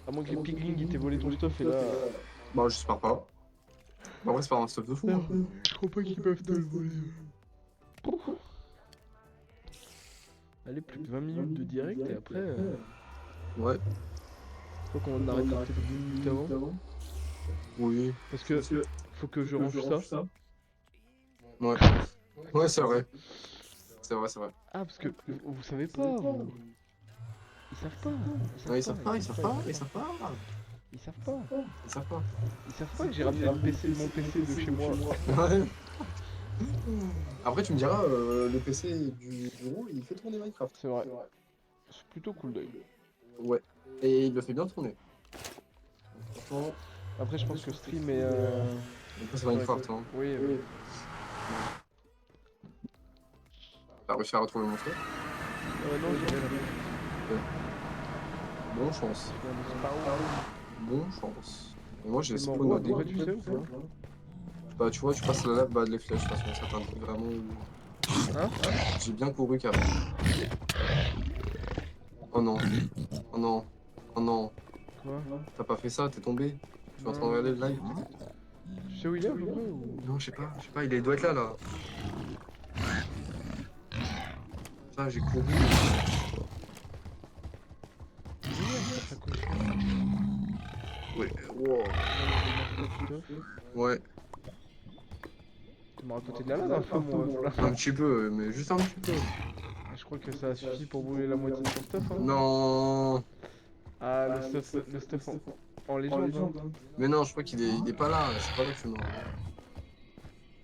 À moins que les piglings ils t'aient volé ton stuff et là. Bah, j'espère pas. En vrai, c'est pas un stuff de fou. Non, Hein. je crois pas qu'ils peuvent te le voler. Allez, plus de 20 minutes de direct et après. Ouais, Je crois qu'on arrêtera peut-être 10 minutes avant. oui. Parce que faut que je range ça. Ouais. Ouais, c'est vrai. C'est vrai, c'est vrai. Ah, parce que vous savez pas, vous. Ils savent pas. Non, ils savent pas, ils savent pas, ils savent pas. Ils savent pas. Ils savent pas. Ils savent pas que j'ai ramené mon PC de chez moi. Ouais. Après, tu me diras, le PC du bureau, il fait tourner Minecraft. C'est vrai. C'est plutôt cool d'œil. Ouais. Et il le fait bien tourner. Franchement, Après, je pense que stream et. après, c'est Minecraft. Hein. Oui, oui. T'as réussi à retrouver mon truc. Non, j'y vais là. Bonne chance. Je vais aller spawn. Bonne chance. Et moi, j'ai T'es mort spawn où au à peu près, début. tu sais ou pas? Bah, tu vois, tu passes la lave, bah, les flèches, de toute façon, ça t'indique vraiment où. Hein? J'ai bien couru, carrément. Oh non. Oh non. Oh non. Quoi? T'as pas fait ça, t'es tombé. Tu es en train de regarder le live. Tu sais où il est à peu près ou... Non, je sais pas, il doit être là, là. Ça, j'ai couru. À quoi ça? Ouais, wow. Ouais, Tu m'as raconté de la lave un peu, mon ref, là. un petit peu, mais juste un petit peu. Je crois que ça a suffi pour brûler la moitié de ton stuff, hein. Non. Ah, le stuff en légende, hein. Mais non, je crois il est pas là. C'est pas là que je suis mort.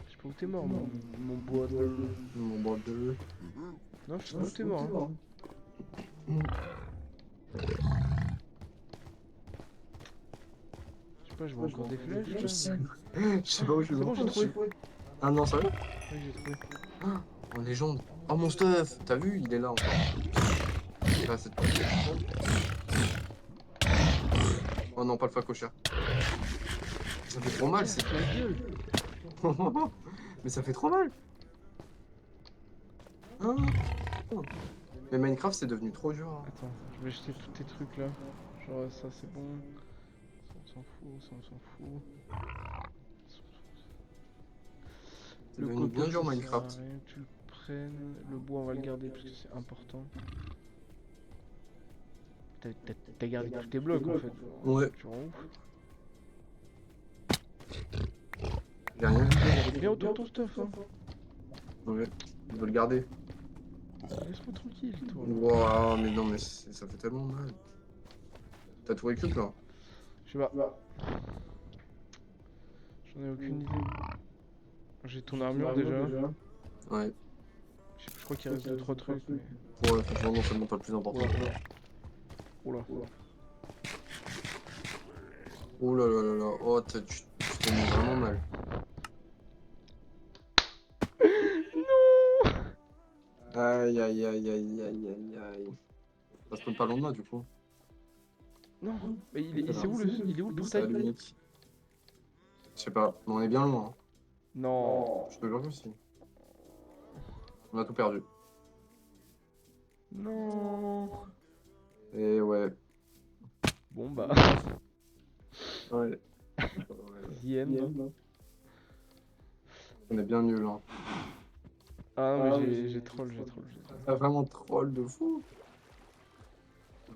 Je sais pas où t'es mort, mon bois de... Mon bordel. Non, je sais pas où t'es mort, hein. Je sais pas, je vois encore des flèches, là. Je sais pas où je suis C'est mort. bon, j'ai trouvé. Ah non, sérieux? Oui, j'ai trouvé. En légende. Oh mon stuff. T'as vu? Il est là encore. Là, cette fois. Oh non, pas le facochère. Ça fait trop mal, c'est. Ta gueule. Mais ça fait trop mal. Hein. Mais Minecraft, c'est devenu trop dur. Hein. Attends, je vais jeter tous tes trucs, là. Genre, ça, c'est bon. Ça, on s'en fout, ça, on s'en fout. C'est Le devenu bien coton, dur ça sert à Minecraft. rien que tu le prennes. Le bois, on va le garder parce que c'est important. T'as gardé tous tes blocs en fait. Ouais. Tu rends ouf. J'ai rien vu. C'est bien autour de ton stuff, hein. Ouais. Je veux le garder. Laisse-moi tranquille, toi. Waouh, mais non, mais ça fait tellement mal. T'as tout récup là? Je sais pas. J'en ai aucune idée. J'ai ton armure déjà. Ouais. Je crois qu'il reste 2-3 trucs, mais. Ouais, franchement, non seulement pas le plus important. Oula. Oh là là là là. Oh, tu t'es mis vraiment mal. Non. Aïe aïe aïe aïe aïe aïe aïe. Ça se peut pas loin de moi du coup. Non. Mais il est où le C'est à portail? l'unique. Je sais pas, mais on est bien loin. Hein. Non. Je te jure que si. On a tout perdu. Non. Et ouais. Bon bah. Ouais. The end. On est bien nul hein. Ah non, mais j'ai troll. Ah, vraiment troll de fou.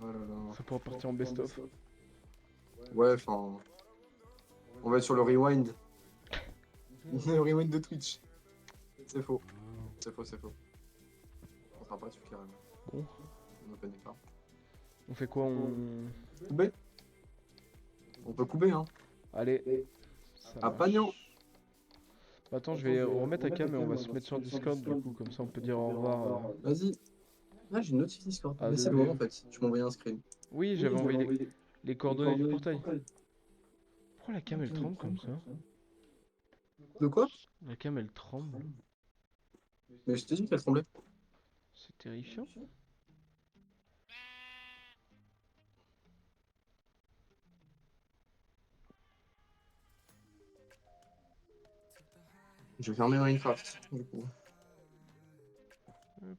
Oh là là. Ça pourra partir en best-of. Ouais, enfin. On va être sur le rewind. Le rewind de Twitch. C'est faux. C'est faux, c'est faux. On sera pas dessus carrément. Bon. On ne connaît pas. On fait quoi? On... Couper. On peut couper, hein. Allez, ça Ah, marche. pagnon. Attends, je vais remettre ta cam et on va se mettre sur Discord du coup, comme ça on peut dire au revoir. Vas-y. Ah, j'ai une notif Discord. Ah, Mais c'est bon en fait. Tu m'as envoyé un screen. Oui, j'avais envoyé les coordonnées du portail. Pourquoi la cam elle tremble comme ça? De quoi? La cam elle tremble. Mais je t'ai dit qu'elle tremblait. C'est terrifiant. Je vais fermer Minecraft, du coup. Hop.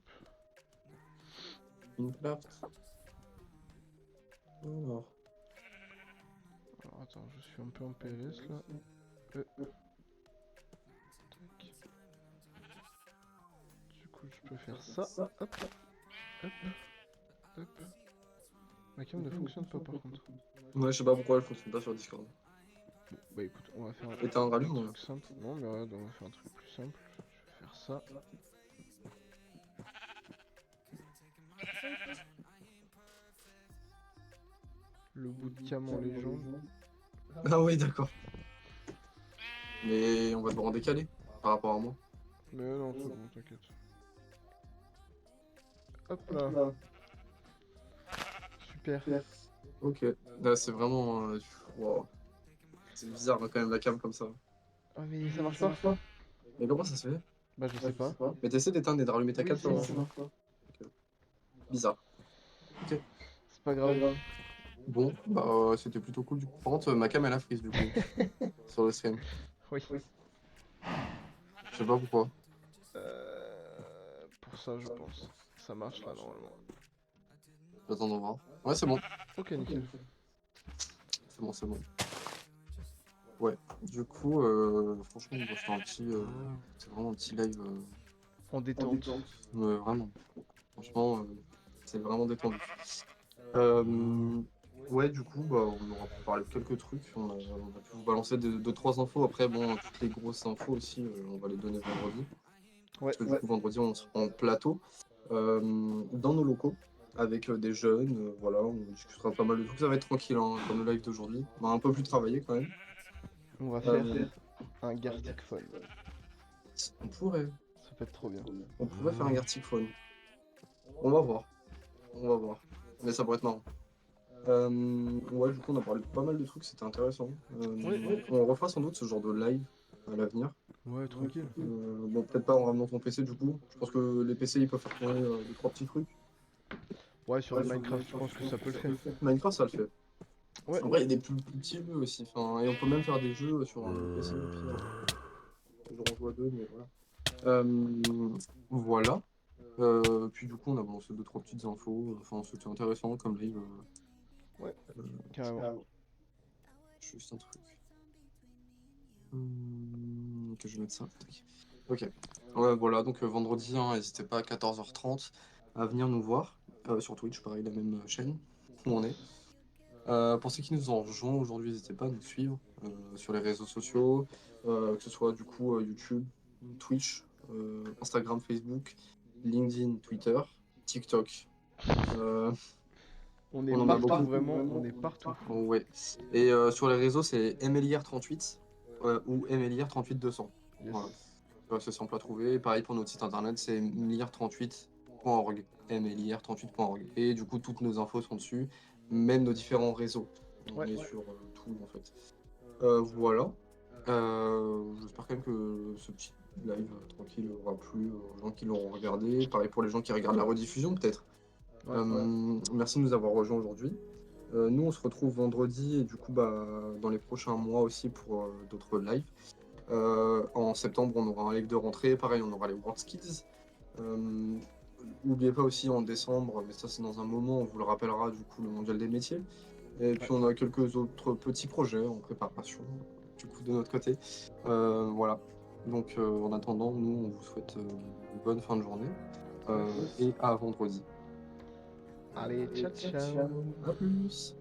Minecraft. Alors. Alors attends, je suis un peu en PLS là. Tac. Du coup, je peux faire ça. Hop, hop, hop. Ma cam ne fonctionne pas par contre. Ouais, je sais pas pourquoi elle fonctionne pas sur Discord. Bon, bah écoute, on va faire Et t'as un rallume, truc simple. Non, mais regarde, on va faire un truc plus simple. Je vais faire ça. Le bout de cam en légende. Ah oui, d'accord. Mais on va devoir en décaler par rapport à moi. Mais non, c'est bon, t'inquiète. Hop là. Super. Ok. Là, c'est vraiment. Wow. C'est bizarre hein, quand même la cam comme ça. Ah mais ça marche pas. Mais comment ça se fait? Bah je sais pas. Mais t'essaies d'éteindre et de rallumer ta Oui, cam, ça ça marche. marche. Bizarre. Ok. C'est pas grave. Bon, bah c'était plutôt cool du coup. Par contre, ma cam elle a freeze du coup. Sur le stream. Oui. Je sais pas pourquoi. Pour ça, je pense. Ça marche là normalement. J'attends de voir. Ouais, c'est bon. Ok, nickel. C'est bon, c'est bon. Ouais. Du coup, franchement, on va faire un petit. C'est vraiment un petit live. En détente. Vraiment. Franchement, c'est vraiment détendu. Euh, ouais, du coup, bah, on aura parlé de quelques trucs. On a pu vous balancer deux, trois infos. Après, bon, toutes les grosses infos aussi, on va les donner vendredi. Ouais. Parce que du coup, vendredi, on sera en plateau dans nos locaux avec des jeunes. Voilà, on discutera pas mal de trucs. Ça va être tranquille hein, comme le live d'aujourd'hui. On va un peu plus travailler quand même. On va faire Euh, un Gartic Phone. on pourrait. Ça peut être trop bien. On pourrait faire un Gartic Phone. On va voir. On va voir. Mais ça pourrait être marrant. Ouais, du coup, on a parlé de pas mal de trucs, c'était intéressant. Ouais. On refera sans doute ce genre de live à l'avenir. Ouais, tranquille. Bon, peut-être pas en ramenant ton PC du coup. Je pense que les PC ils peuvent faire tourner deux, trois petits trucs. Ouais, sur du Minecraft, je pense que ça peut le faire. Minecraft, ça le fait. Ouais. En vrai, il y a des plus petits jeux aussi. Enfin, et on peut même faire des jeux sur un PC au pire. Genre on joue à deux, mais voilà. Voilà. Puis du coup, on a balancé deux, trois petites infos. Enfin, c'était intéressant comme live. Ouais, Euh, carrément. Juste un truc. Que je mette ça. Tac. Ok. Ouais, voilà, donc vendredi, hein, n'hésitez pas à 14h30 à venir nous voir. Sur Twitch, pareil, la même chaîne où on est. Pour ceux qui nous ont rejoints aujourd'hui, n'hésitez pas à nous suivre sur les réseaux sociaux, que ce soit du coup YouTube, Twitch, Instagram, Facebook, LinkedIn, Twitter, TikTok. Euh, On est on en a partout, beaucoup. vraiment, on est partout. Ouais. Et sur les réseaux, c'est MLIR38 ou MLIR38200. Voilà. Yes. C'est simple à trouver. Et pareil pour notre site internet, c'est mlir38.org. mlir38.org. Et du coup, toutes nos infos sont dessus, même nos différents réseaux. On Ouais. est sur tout en fait. Voilà. J'espère quand même que ce petit live tranquille aura plu aux gens qui l'auront regardé. Pareil pour les gens qui regardent la rediffusion peut-être. Ouais. Merci de nous avoir rejoints aujourd'hui. Nous, on se retrouve vendredi et du coup, bah, dans les prochains mois aussi pour d'autres lives. En septembre, on aura un live de rentrée. Pareil, on aura les World Skills. N'oubliez pas aussi en décembre, mais ça c'est dans un moment, on vous le rappellera du coup le mondial des métiers. Et puis on a quelques autres petits projets en préparation du coup de notre côté. Voilà. Donc en attendant, nous on vous souhaite une bonne fin de journée et à vendredi. Allez, ciao ciao. À plus.